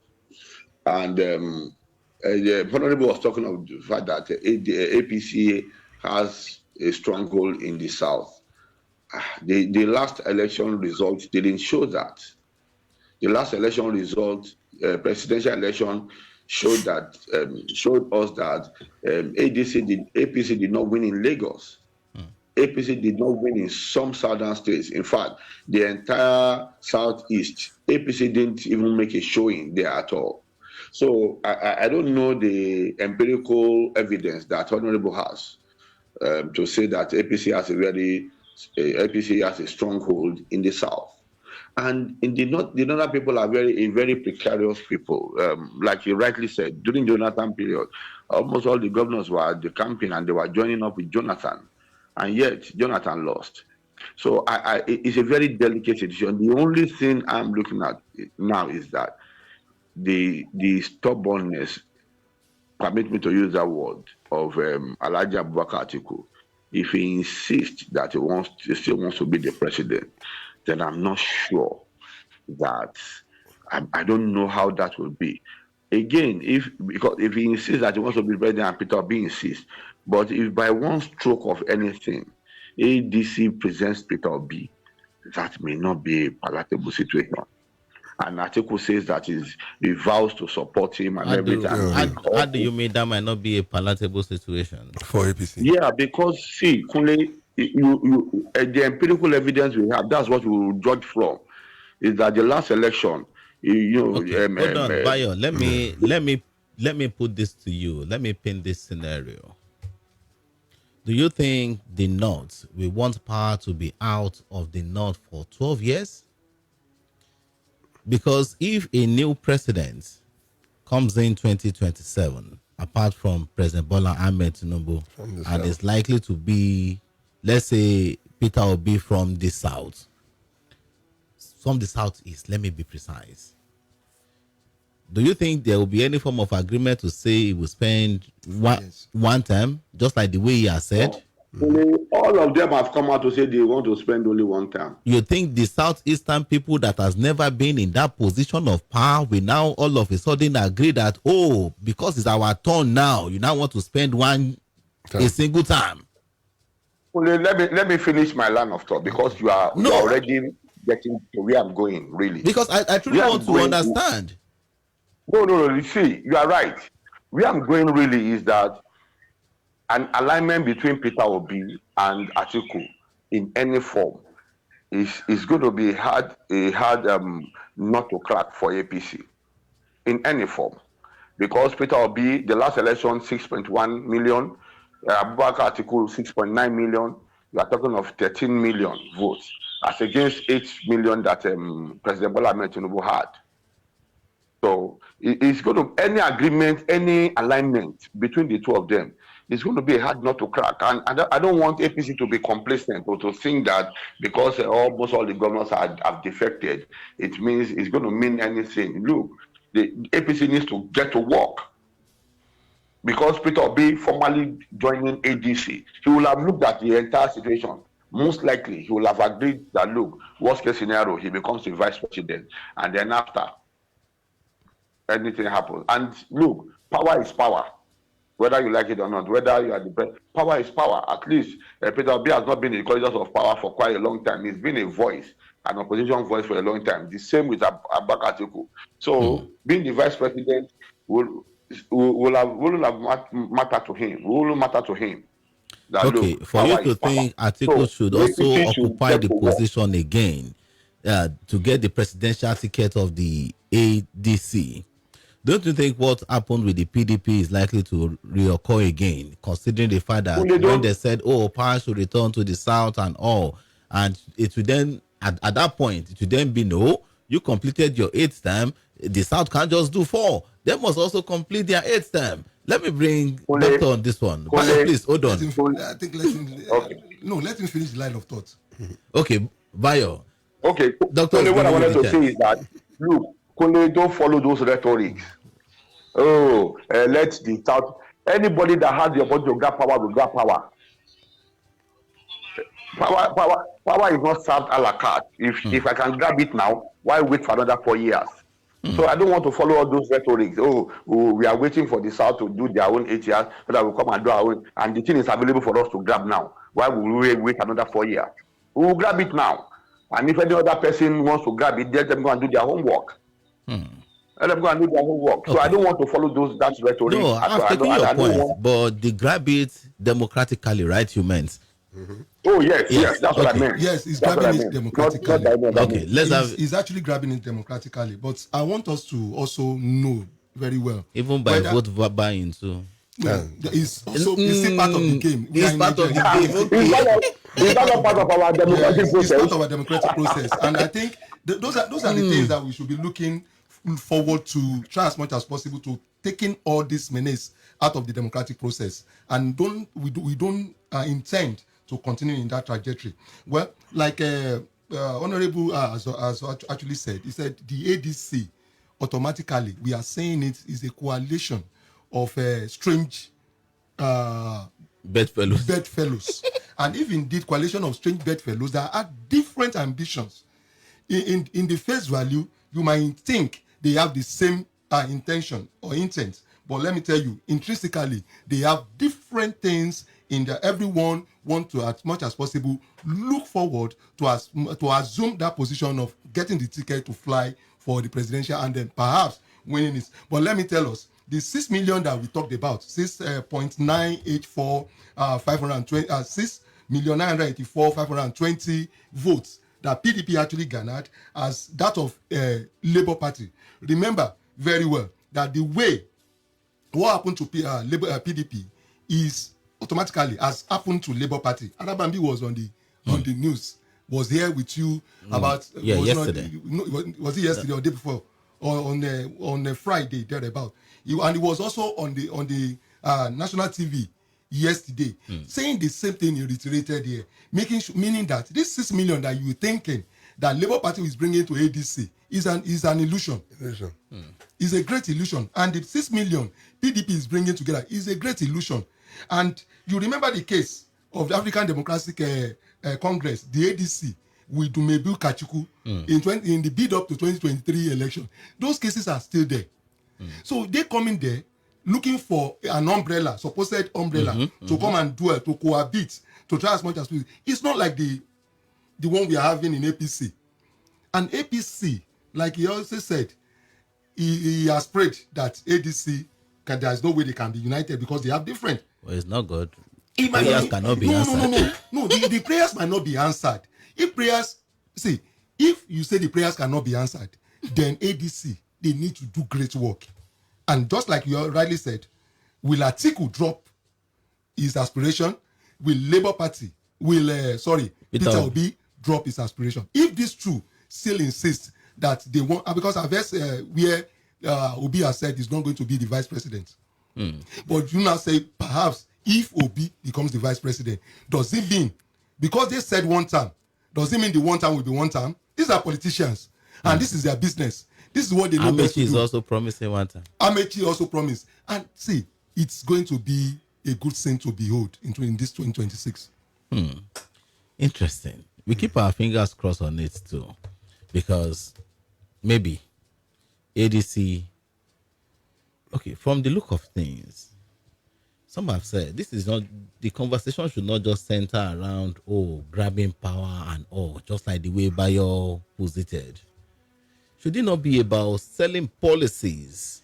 and the Honorable was talking of the fact that the APC has a stronghold in the south. The last election result didn't show that. The last election result, presidential election, showed us that APC did not win in Lagos. APC did not win in some southern states. In fact, the entire southeast, APC didn't even make a showing there at all. So I don't know the empirical evidence that Honorable has to say that APC has a stronghold in the south. And in the northern people are very precarious people. Like you rightly said, during Jonathan period, almost all the governors were at the campaign and they were joining up with Jonathan. And yet Jonathan lost. So it's a very delicate situation. The only thing I'm looking at now is that the stubbornness, permit me to use that word, of Alhaji Abubakar Atiku. If he insists that he still wants to be the president, then I'm not sure that I don't know how that will be. Again, if he insists that he wants to be president and Peter Obi insists, but if by one stroke of anything, ADC presents Peter Obi, that may not be a palatable situation. And Atiku says that he vows to support him and everything. How do you mean that might not be a palatable situation for APC? Yeah, because see, Kunle, the empirical evidence we have, that's what we will judge from, is that the last election, hold on, Bayo, let me put this to you. Let me paint this scenario. Do you think the North will want power to be out of the North for 12 years? Because if a new president comes in 2027, apart from President Bola Ahmed Tinubu, and is likely to be, let's say, Peter Obi from the South, from the Southeast, let me be precise. Do you think there will be any form of agreement to say he will spend one term, just like the way he has said? All of them have come out to say they want to spend only one term. You think the Southeastern people that has never been in that position of power will now all of a sudden agree that, because it's our turn now, you now want to spend a single time? Let me finish my line of thought, because you are already getting to where I'm going, really. Because I truly want to understand. No, you see, you are right. Where I'm going really is that an alignment between Peter Obi and Atiku in any form is going to be hard not to crack for APC in any form. Because Peter Obi, the last election, 6.1 million, Abubakar Atiku, 6.9 million, you are talking of 13 million votes, as against 8 million that President Bola Ahmed Tinubu had. So it's going to, any agreement, any alignment between the two of them, it's going to be hard not to crack. And I don't want APC to be complacent or to think that because almost all the governors have defected, it means it's going to mean anything. Look, the APC needs to get to work. Because Peter Obi formally joining ADC, he will have looked at the entire situation. Most likely, he will have agreed that, look, worst case scenario, he becomes the vice president. And then after, anything happens. And look, power is power. Whether you like it or not, whether you are the president, power is power. At least Peter Obi has not been in the corridors of power for quite a long time. He's been a voice, an opposition voice for a long time. The same with Abubakar Atiku. So being the vice president will have matter to him. Will matter to him. That, okay, look, for you to think Atiku should also occupy the position again to get the presidential ticket of the ADC. Don't you think what happened with the PDP is likely to reoccur again, considering the fact that when they said, power should return to the South and all, and it would then, at that point, it would then be, no, you completed your 8th term, the South can't just do 4. They must also complete their 8th term. Let me bring Kole, doctor on this one. Kole, Bayo, please hold Let on. him, I think let him. Okay. No, let him finish the line of thought. Okay, Bayo. Okay. Doctor is Kole, what I giving you wanted the to say chance. is that, look, Kole, don't follow those rhetorics. Let the South, anybody that has the opportunity to grab power will grab power. Power is not served a la carte. If I can grab it now, why wait for another 4 years? So I don't want to follow all those rhetorics. We are waiting for the South to do their own 8 years, so that we'll come and do our own. And the thing is available for us to grab now. Why will we wait another 4 years? We will grab it now. And if any other person wants to grab it, let them go and do their homework. Let them go and do their homework. So I don't want to follow that rhetoric. No, I've taken your I don't point, want. but they grab it democratically, right? You meant. Oh yes, that's what I okay. meant. Yes, he's That's what grabbing I it meant. democratically. Okay, let's have He's actually grabbing it democratically, but I want us to also know very well. even by vote buying too. Well, it's also it's still part of the game. We It's are in part of the Nigeria. game. Is that not part of our democratic Yes, it's process? part of our democratic process, and I think those are the things that we should be looking forward to, try as much as possible to taking all this menace out of the democratic process, and we don't intend to continue in that trajectory. Well, like Honorable has actually said, he said the ADC automatically, we are saying it is a coalition of strange bedfellows. And if indeed coalition of strange bedfellows that have different ambitions, in the face value, you might think they have the same intention or intent. But let me tell you, intrinsically, they have different things in that everyone want to, as much as possible, look forward to assume that position of getting the ticket to fly for the presidential and then perhaps winning it. But let me tell us, the 6 million that we talked about, 6.984 520 6,984,520 votes that PDP actually garnered as that of Labour Party. Remember very well that the way what happened to PDP is automatically has happened to Labour Party. Adabambi was on the news, was here with you about yesterday. Was it yesterday or the day before, or on a Friday thereabout? And he was also on the national TV yesterday, saying the same thing he reiterated here, meaning that this 6 million that you thinking that Labour Party is bringing to ADC is an illusion. It's a great illusion. And the 6 million PDP is bringing together is a great illusion. And you remember the case of the African Democratic Congress, the ADC, with Dumebu Kachuku in the build up to 2023 election. Those cases are still there. So they come in there looking for an umbrella, supposed umbrella, to come and dwell, to cohabit, to try as much as possible. It's not like the one we are having in APC. And APC, like he also said, he has prayed that ADC, there's no way they can be united because they have different. Well, it's not good. Prayers cannot be answered. No, the prayers might not be answered. If you say the prayers cannot be answered, then ADC, they need to do great work. And just like you rightly said, will Atiku drop his aspiration? Will Labour Party, Peter Obi drop his aspiration? If these two still insist that they want, because I've heard where Obi has said he's not going to be the vice president. But you now say perhaps if Obi becomes the vice president, does it mean, because they said one term, does it mean the one term will be one term? These are politicians, and this is their business. This is what they know best to do. Amechi is also promising one time. Amechi also promised. And see, it's going to be a good thing to behold in this 2026. Interesting. We keep our fingers crossed on it too, because maybe ADC. Okay, from the look of things, some have said this is not, the conversation should not just center around grabbing power and just like the way Bayo posited. Should it not be about selling policies?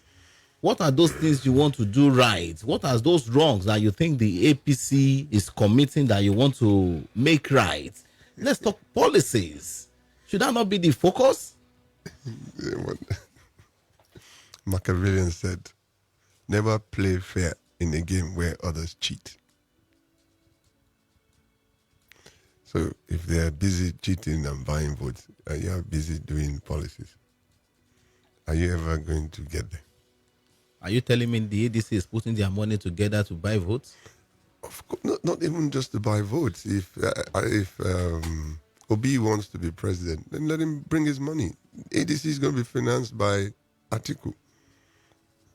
What are those things you want to do right? What are those wrongs that you think the APC is committing that you want to make right? Let's talk policies. Should that not be the focus? Machiavellian said, never play fair in a game where others cheat. So if they're busy cheating and buying votes, and you're busy doing policies, are you ever going to get there? Are you telling me the ADC is putting their money together to buy votes? Of course, not even just to buy votes. If Obi wants to be president, then let him bring his money. ADC is going to be financed by Atiku.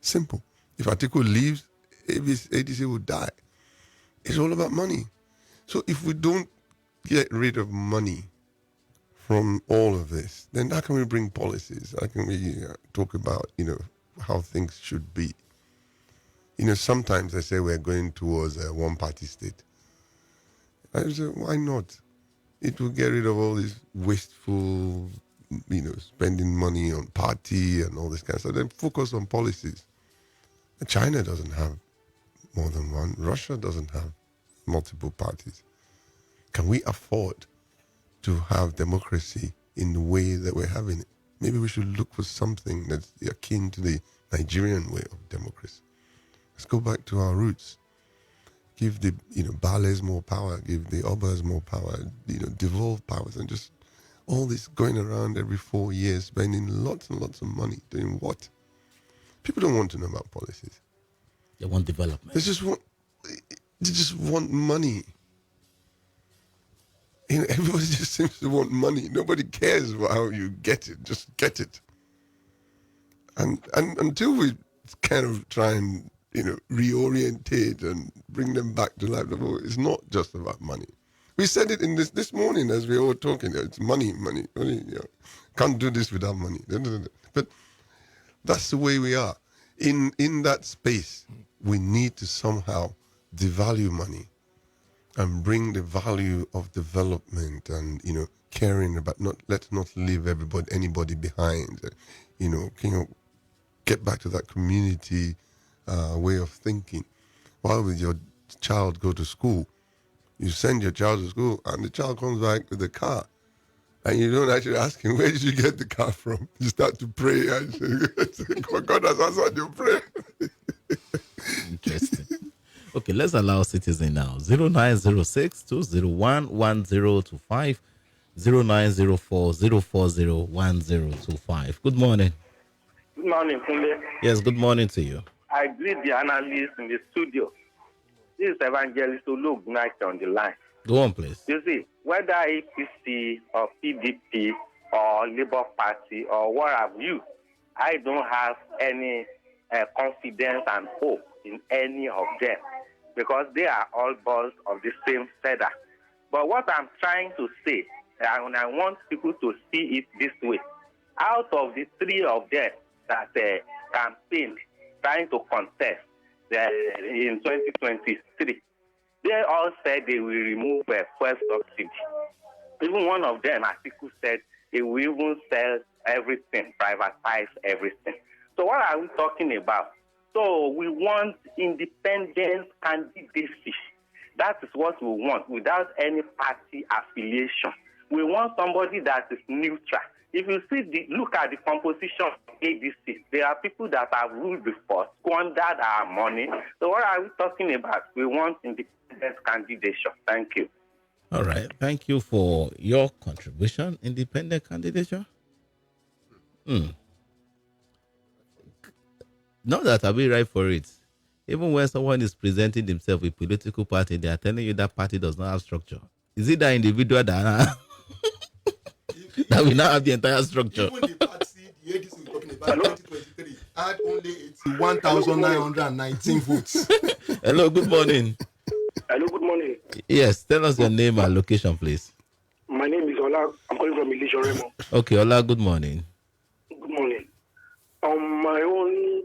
Simple. If Atiku leaves, ADC will die. It's all about money. So if we don't get rid of money from all of this, then how can we bring policies? How can we talk about, how things should be? Sometimes they say we're going towards a one-party state. I say, why not? It will get rid of all this wasteful, spending money on party and all this kind of stuff. Then focus on policies. China doesn't have more than one. Russia doesn't have multiple parties. Can we afford to have democracy in the way that we're having it? Maybe we should look for something that's akin to the Nigerian way of democracy. Let's go back to our roots. Give the Bales more power, give the Obas more power, devolve powers, and just all this going around every 4 years, spending lots and lots of money doing what? People don't want to know about policies. They want development. They just want money. Everybody just seems to want money. Nobody cares about how you get it. Just get it. And until we kind of try and reorientate and bring them back to life, it's not just about money. We said it in this morning as we were talking. It's money. Can't do this without money. But that's the way we are. In that space, we need to somehow devalue money and bring the value of development and caring about let's not leave anybody behind. Get back to that community way of thinking. Why would your child go to school? You send your child to school and the child comes back with a car. And you don't actually ask him, where did you get the car from? You start to pray and say, God has answered your prayer. Interesting. Okay, let's allow citizen now. 0906-201-1025, 0904-040-1025. Good morning. Good morning, Kunle. Yes, good morning to you. I greet the analysts in the studio. This is Evangelist Olugunnaike on the line. Go on, please. You see, whether APC or PDP or Labour Party or what have you, I don't have any confidence and hope in any of them because they are all birds of the same feather. But what I'm trying to say, and I want people to see it this way, out of the three of them that campaigned trying to contest in 2023, they all said they will remove fuel subsidy. Even one of them, Atiku, said they will even sell everything, privatize everything. So what are we talking about? So we want independent candidacy. That is what we want, without any party affiliation. We want somebody that is neutral. If you look at the composition of ADC, there are people that have ruled before, squandered our money. So what are we talking about? We want independent candidature. Thank you. All right. Thank you for your contribution. Independent candidature? Not that I'll be right for it. Even when someone is presenting themselves with a political party, they are telling you that party does not have structure. Is it that individual that that we now have the entire structure? Even the party, the ADC we're talking about, 2023, had only 81,919 votes. Hello, good morning. Hello, good morning. Yes, tell us your name and location, please. My name is Ola. I'm calling from Elisha Remo. Okay, Ola, good morning. Good morning. My own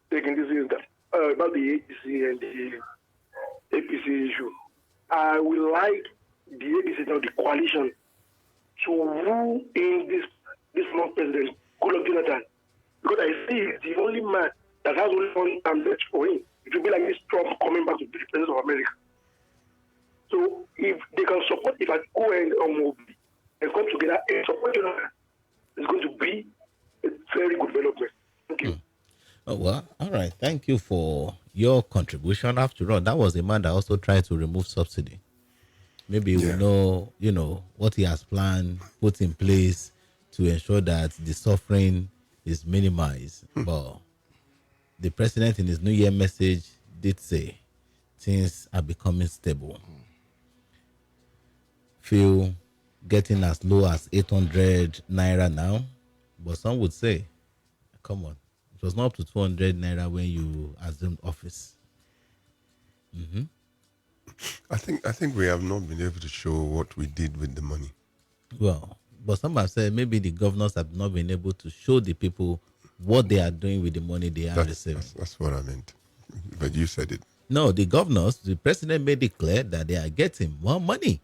taking this is that about the APC and the APC issue. I would like the APC now, the coalition, to woo in this month president, Goodluck Jonathan, because I see he's the only man that has only one time left for him. It will be like this Trump coming back to be the president of America. So if they can support, if I go and come together and support Jonathan, it's going to be a very good development. Thank you. Oh, well, all right. Thank you for your contribution. After all, that was a man that also tried to remove subsidy. Maybe we know, what he has planned, put in place to ensure that the suffering is minimized. But the president in his New Year message did say things are becoming stable. Fuel getting as low as 800 naira now, but some would say, come on, it was not up to 200 naira when you assumed office. I think we have not been able to show what we did with the money. Well, but some have said maybe the governors have not been able to show the people what they are doing with the money they are receiving. That's what I meant. But you said it. No, the governors, the president made it clear that they are getting more money.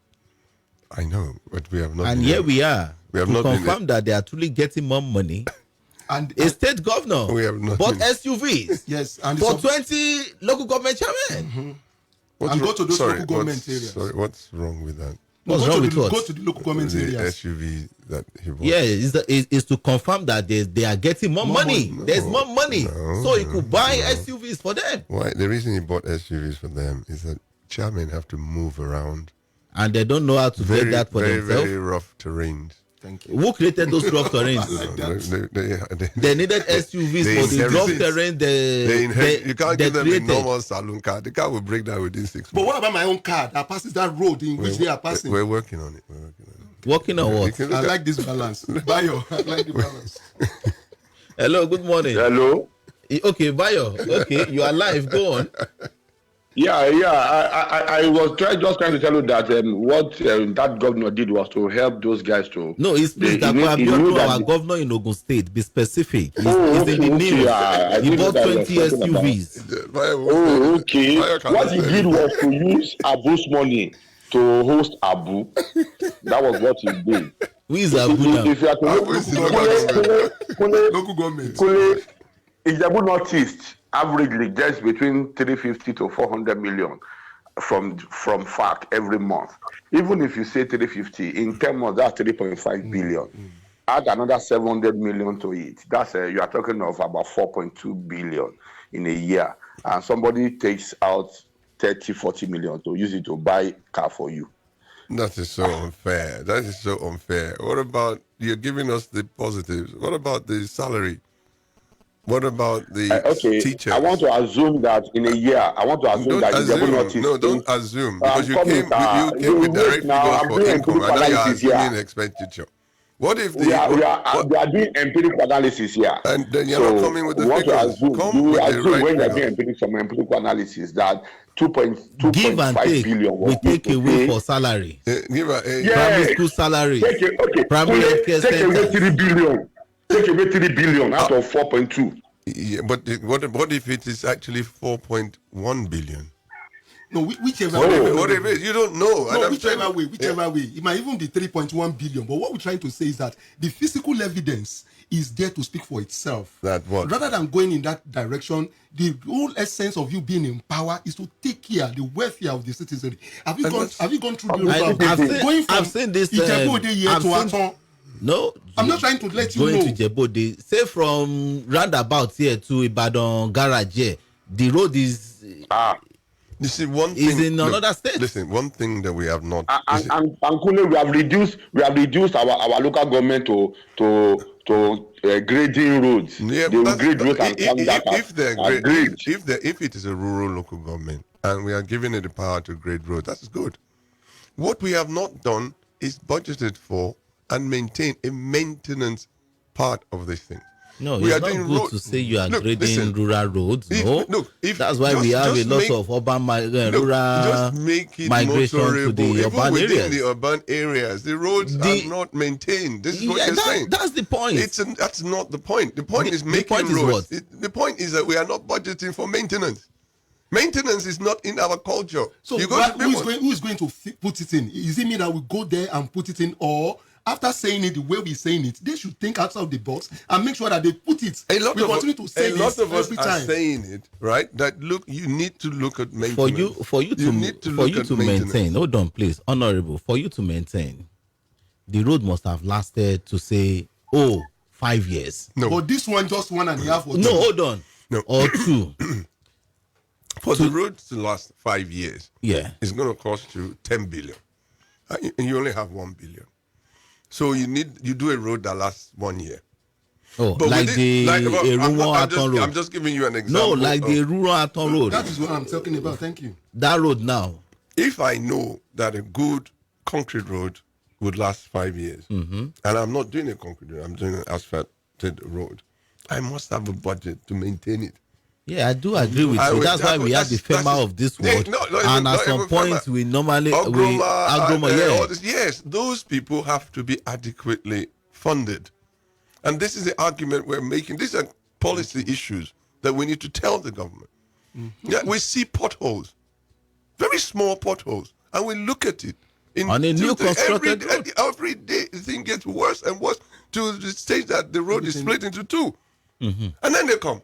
I know, but we have not. And here we are. We have to not confirm that they are truly getting more money. And a state governor we have not bought been. SUVs yes, and for 20 local government chairmen. And go to those local government areas. Sorry, what's wrong with that? What's wrong with what? Go to the local government The areas. SUV that he bought. Yeah, is to confirm that they are getting more money. money. There's more money. No, So he could buy SUVs for them. Why? The reason he bought SUVs for them is that chairmen have to move around. And they don't know how to get that for themselves. Very rough terrains. Thank you. Who created those rough terrains? They needed SUVs for the rough terrain. You can't give them a normal saloon car. The car will break down within 6 months. But what about my own car that passes that road in which they are passing? We're working on it. Working on what? I like this balance. Bayo, I like the balance. Hello, good morning. Hello. Okay, Bayo. Okay, you are live. Go on. Yeah. I was trying to tell you that what that governor did was to help those guys to. No, it's please that our governor in Ogun State. Be specific. He's in the news. Yeah, he bought 20 SUVs. Okay. What he did was to use Abu's money to host Abu. That was what he did. Who is Abu now? If you are to Local government. If Abu Northeast averagely gets between 350 to 400 million from FARC every month. Even if you say 350, in 10 months, that's 3.5 billion. Add another 700 million to it. That's you are talking of about 4.2 billion in a year. And somebody takes out 30, 40 million to use it to buy car for you. That is so unfair. That is so unfair. What about, you're giving us the positives. What about the salary? What about the teachers? I want to assume that in a year, don't assume, because you came with direct figures for income. And now you're assuming expenditure. What if we are doing empirical analysis here? And then you're not coming with the figures. Come with the right when you're doing empirical analysis that 2.5 billion we take away for salary. Primary school salary. Primary healthcare center. 3 billion. Take away 3 billion out of 4.2. Yeah, but what if it is actually 4.1 billion? No, whichever way. What if it is? You don't know. No, whichever way. It might even be 3.1 billion. But what we're trying to say is that the physical evidence is there to speak for itself. That what? Rather than going in that direction, the whole essence of you being in power is to take care of the welfare of the citizenry. Have you gone through the I've seen this. No, I'm not trying to let you know. Going to Jebode, say from roundabout here to Ibadan garage here, the road is. You see, one thing is in another state. Listen, one thing that we have not. And Kule, we have reduced our local government to grading roads. Yeah, they will grade roads and if it is a rural local government and we are giving it the power to grade roads, that's good. What we have not done is budgeted for and maintain a maintenance part of this thing. No, we it's not good to say you are grading rural roads. That's why we have a lot of urban rural migration to the urban areas. Within the urban areas, the roads are not maintained. This is what you're saying. That's the point. That's not the point. The point is making roads. The point is that we are not budgeting for maintenance. Maintenance is not in our culture. So who is going to put it in? Is it me that will go there and put it in, or after saying it the way we're saying it, they should think outside the box and make sure that they put it. A lot of us are saying it, right? That look, you need to look at maintenance. For you to maintain. Hold on, please, Honorable. For you to maintain, the road must have lasted to say, 5 years. No, but this one just 1.5 or 2. No, hold on. No, or 2. For the road to last 5 years, it's going to cost you 10 billion, and you only have 1 billion. So you do a road that lasts 1 year. Oh, But like with the I'm road. just giving you an example. No, like the rural Aton road. That is what I'm talking about. Thank you. That road now. If I know that a good concrete road would last 5 years, and I'm not doing a concrete road, I'm doing an asphalted road, I must have a budget to maintain it. Yeah, I do agree with you. That's why we have the FEMA of this world. And at some point, we normally... Agroma, yes, those people have to be adequately funded. And this is the argument we're making. These are policy issues that we need to tell the government. Yeah, we see potholes, very small potholes, and we look at it. On a new constructed road. Every day, the thing gets worse and worse to the stage that the road is split into two. And then they come.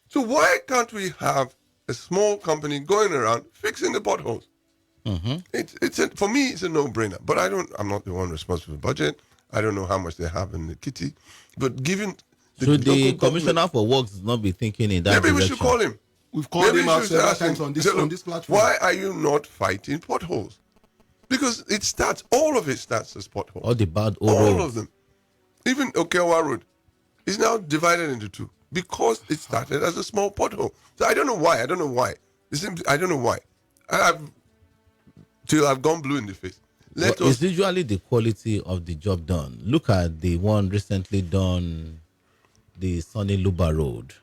So why can't we have a small company going around fixing the potholes? For me, it's a no-brainer. But I'm not the one responsible for the budget. I don't know how much they have in the kitty. But given the commissioner for works does not be thinking in that maybe direction. we should call him. We've called him out several times on this platform. Why are you not fighting potholes? Because all of it starts as potholes. All the bad old All roads. of them. Even Okewa Road is now divided into two because it started as a small pothole. So I don't know why. I don't know why. Till I've gone blue in the face. It's usually the quality of the job done. Look at the one recently done, the Sunny Luba Road.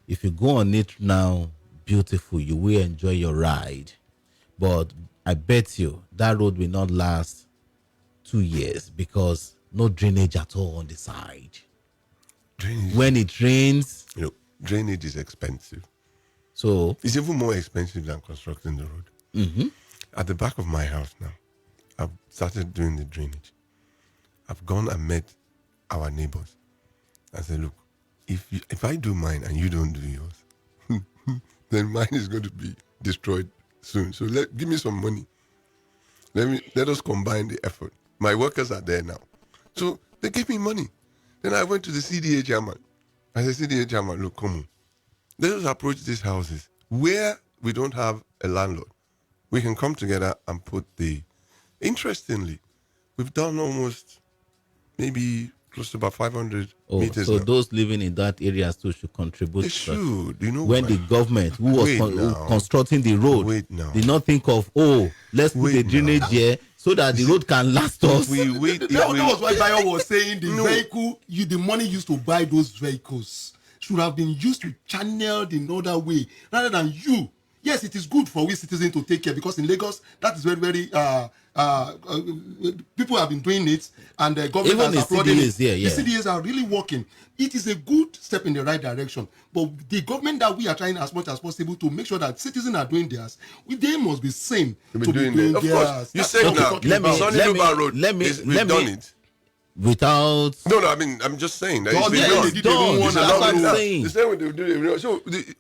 If you go on it now, beautiful, you will enjoy your ride. But I bet you that road will not last 2 years because no drainage at all on the side. Drainage. When it rains, drainage is expensive. So it's even more expensive than constructing the road. At the back of my house now, I've started doing the drainage. I've gone and met our neighbors. I said, look, if I do mine and you don't do yours, then mine is going to be destroyed soon. So give me some money. Let us combine the effort. My workers are there now. So they gave me money. Then I went to the CDA chairman. I said, CDA chairman, look, come on. Let us approach these houses where we don't have a landlord. We can come together and put Interestingly, we've done almost maybe close to about 500 meters. So now. those living in that area too should contribute. They should. You know when the government who was constructing the road did not think of, let's put a drainage here so that the road can last us. That was why Bayo was saying the money used to buy those vehicles should have been used to channeled in another way rather than you. Yes, it is good for we citizens to take care because in Lagos that is very, very people have been doing it and the government even has applauded it. The CDAs are really working. It is a good step in the right direction. But the government that we are trying as much as possible to make sure that citizens are doing theirs, they must be same to be doing theirs. Of course, you say now. Let me done it. Without I mean I'm just saying that it's done. That's what I'm saying. The same way they do it. So the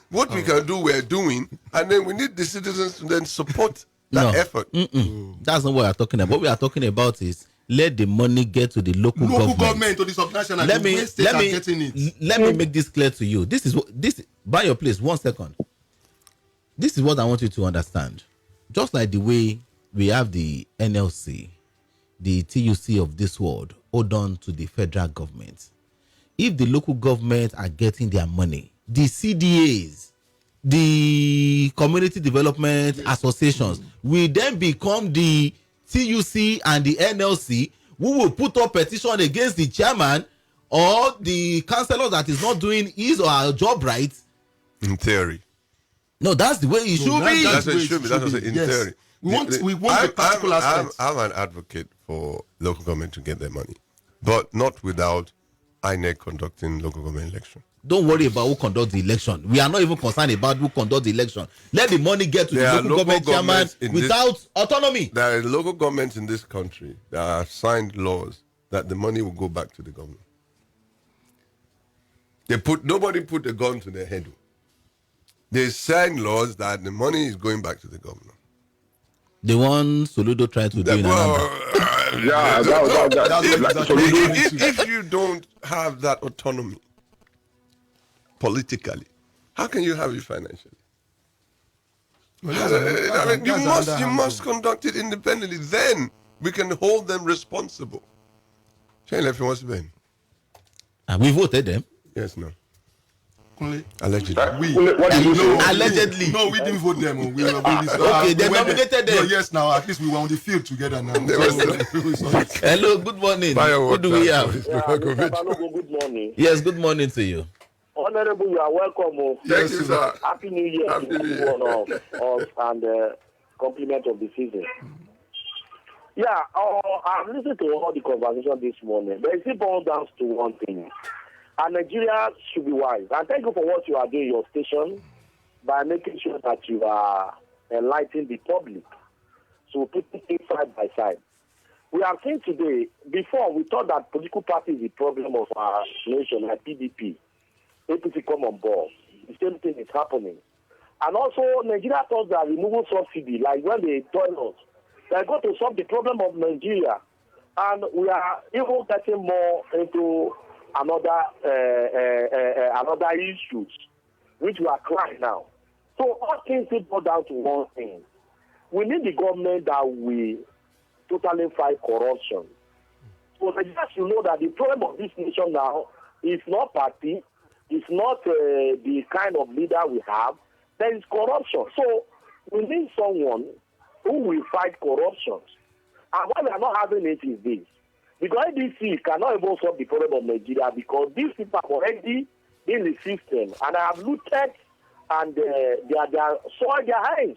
what we can do, we're doing, and then we need the citizens to then support that effort. That's not what we're talking about. What we are talking about is let the money get to the local government to the subnational. Let me make this clear to you. This is by your place. 1 second. This is what I want you to understand. Just like the way we have the NLC, the TUC of this world, hold on to the federal government. If the local government are getting their money, the CDAs, the community development associations will then become the TUC and the NLC who will put up petition against the chairman or the councillor that is not doing his or her job right. In theory. No, that's the way it should be. That's what it should be. That's what I say. In theory. We want the practical aspects. I'm an advocate for local government to get their money, but not without INEC conducting local government election. Don't worry about who conducts the election. We are not even concerned about who conducts the election. Let the money get to the local government chairman without autonomy. There are local governments in this country that have signed laws that the money will go back to the government. Nobody put a gun to their head. They signed laws that the money is going back to the government. The one Soludo tried to do in Anambra. If you don't have that autonomy politically, how can you have it financially? You must conduct it independently. Then we can hold them responsible. We voted them. Yes, no. Allegedly. What did you say? Allegedly. No, we didn't vote them. We Okay, they nominated them. No, yes, now at least we were on the field together now. Hello, good morning. Who do we have? Good morning. Yes, good morning to you. Honorable, you are welcome. Thank you, sir. Happy New Year Happy to New Year. everyone of us and compliment of the season. Yeah, I'm listening to all the conversation this morning. But it still boils down to one thing. And Nigeria should be wise. And thank you for what you are doing in your station by making sure that you are enlightening the public. So putting things side by side. We have seen today, before we thought that political party is the problem of our nation, like PDP. APC come on board. The same thing is happening. And also, Nigeria thought that removing subsidy, like when they told us, they're going to solve the problem of Nigeria. And we are even getting more into another issues, which we are crying now. So all things boil down to one thing. We need the government that will totally fight corruption. So Nigeria should know that the problem of this nation now is not party, it's not the kind of leader we have. There is corruption. So we need someone who will fight corruption. And why we are not having it is this. Because ADC cannot even solve the problem of Nigeria because these people have already in the system and I have looted and they are soiled their hands.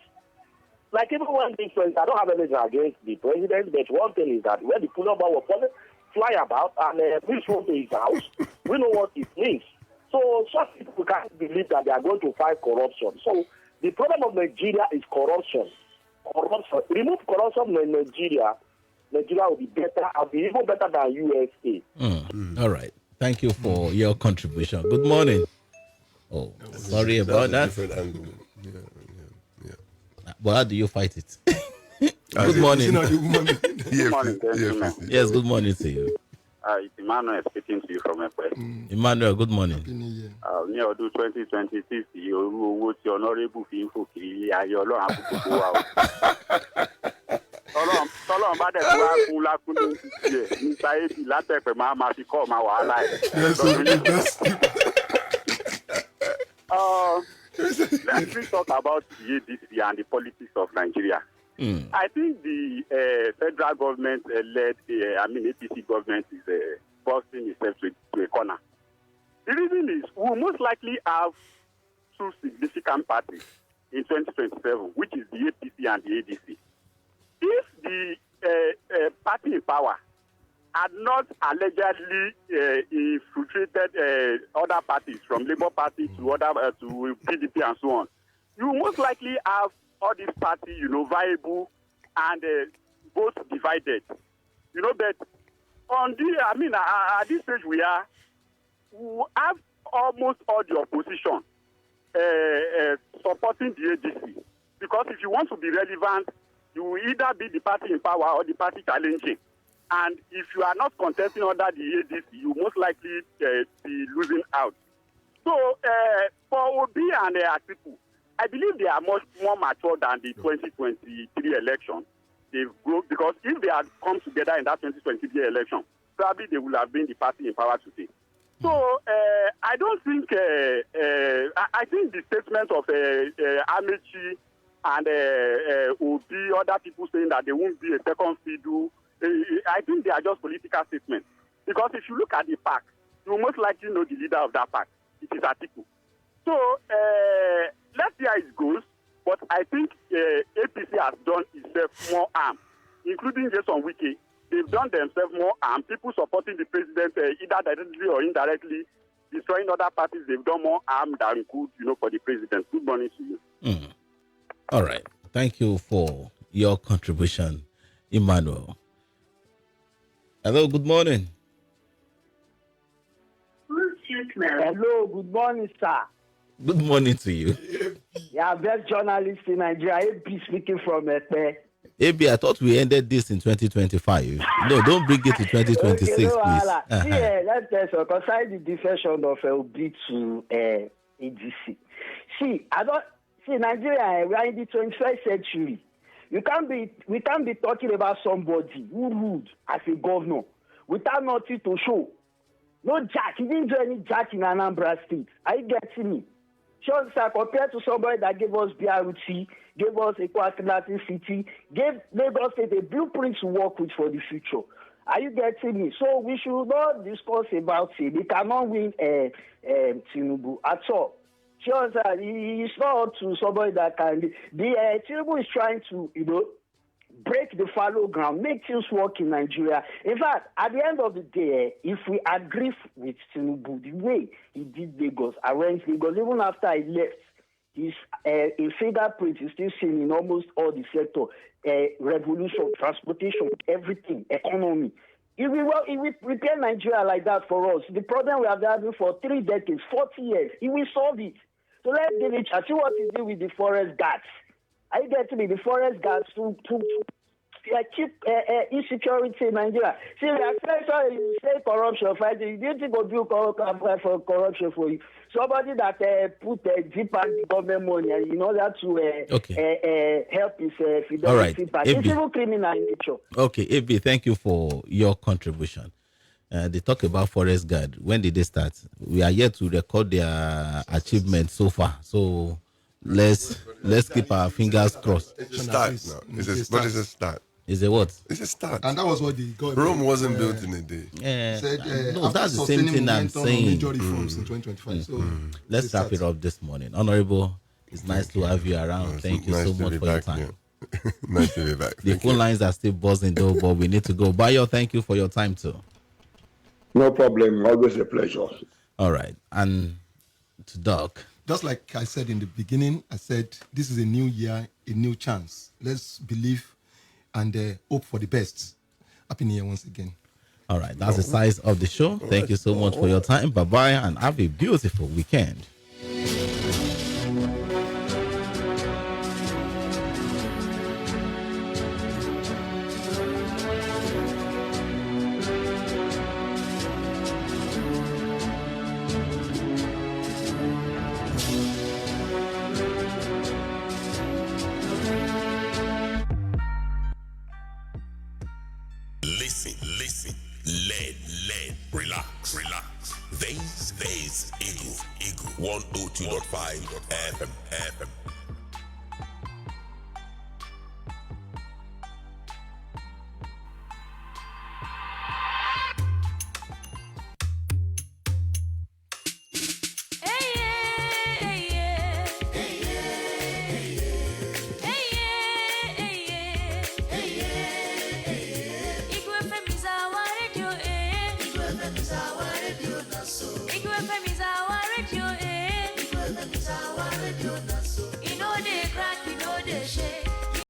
Like even when this president, I don't have anything against the president, but one thing is that when the pull number was fly about and reach home to his house, we know what it means. So such people can't believe that they are going to fight corruption. So the problem of Nigeria is corruption. Corruption. Remove corruption in Nigeria, Nigeria will be better, will be even better than USA. All right. Thank you for your contribution. Good morning. Oh, sorry about that. But how do you fight it? Good morning. Good morning, gentlemen. Yes, good morning to you. It's Emmanuel speaking to you from Ekwe. Emmanuel, good morning. Ní ọdún 2026 yìí orú owó tí honourable fi ń fò kiri ilé ayé ọlọ́run àkókò wa o. Tọ́lọ́run bá dẹ̀ tí wàá fún lákúndé tiẹ̀ nípa èdè látẹ̀pẹ̀ máa fi kọ́ ọ̀ma wàhálà ẹ̀. Let's talk about the ADC and the politics of Nigeria. I think the federal government led, APC government is forcing itself to a corner. The reason is we will most likely have two significant parties in 2027, which is the APC and the ADC. If the party in power had not allegedly infiltrated other parties from Labour Party to other to PDP and so on, you will most likely have all these parties, viable and both divided. But on the, at this stage we have almost all the opposition supporting the ADC. Because if you want to be relevant, you will either be the party in power or the party challenging. And if you are not contesting under the ADC, you most likely be losing out. So for Obi and Atiku, I believe they are much more mature than the 2023 election. They've grown because if they had come together in that 2023 election, probably they would have been the party in power today. So I don't think I think the statement of Amechi and Obi, other people saying that they won't be a second fiddle, I think they are just political statements. Because if you look at the pack, you most likely know the leader of that pack. It is Atiku. So let's see how it goes. But I think APC has done itself more harm, including Jason Wike. They've done themselves more harm. People supporting the president either directly or indirectly, destroying other parties, they've done more harm than good, for the president. Good morning to you. All right. Thank you for your contribution, Emmanuel. Hello, good morning. Hello, good morning, sir. Good morning to you. Yeah, best journalist in Nigeria, AB speaking from Ekpe. AB, I thought we ended this in 2025. No, don't bring it to 2026, okay, no, please. Yeah, let's tell you, concerning the defection of Obi to ADC. See, Nigeria, we are in the 21st century. We can't be talking about somebody who ruled as a governor without nothing to show. No jack. He didn't do any jack in Anambra State. Are you getting me? Sure, sir, compared to somebody that gave us BRT, gave us Equatorial City, gave Lagos State a blueprint to work with for the future. Are you getting me? So we should not discuss about it. They cannot win Tinubu at all. Sure, sir, it's not to somebody that can. Tinubu is trying to, break the fallow ground, make things work in Nigeria. In fact, at the end of the day, if we agree with Tinubu, the way he did Lagos, arranged Lagos, even after he left, his fingerprint is still seen in almost all the sector, revolution, transportation, everything, economy. If we prepare Nigeria like that for us, the problem we have been having for 3 decades, 40 years, he will solve it. So let's give it a see what is it with the forest guards. I get to be the forest guards to keep insecurity in Nigeria. See, you say corruption, fighting. Do you think of you for corruption for you? Somebody that put deeper government money in order to help his fidelity back. It's even criminal in nature. Okay, AB, thank you for your contribution. They talk about forest guard. When did they start? We are yet to record their achievements so far. So let's keep our fingers crossed. It's a start now. What is a start? Is it what? It's a start. And that was what the government. Rome wasn't built in a day. Said, no, that's the same thing I'm saying. Major reforms in 2025. So let's wrap it up this morning. Honorable, it's nice to have you around. Thank you so much for your time. Nice to be back. The phone lines are still buzzing though, but we need to go. Bayo, thank you for your time too. No problem. Always a pleasure. All right. And to Doc. Just like I said in the beginning, I said this is a new year, a new chance. Let's believe and hope for the best. Happy New Year once again. All right. That's the size of the show. Thank you so much for your time. Bye-bye and have a beautiful weekend. Listen, lead, relax. This Eagle 102.5 FM. Igwe FM is our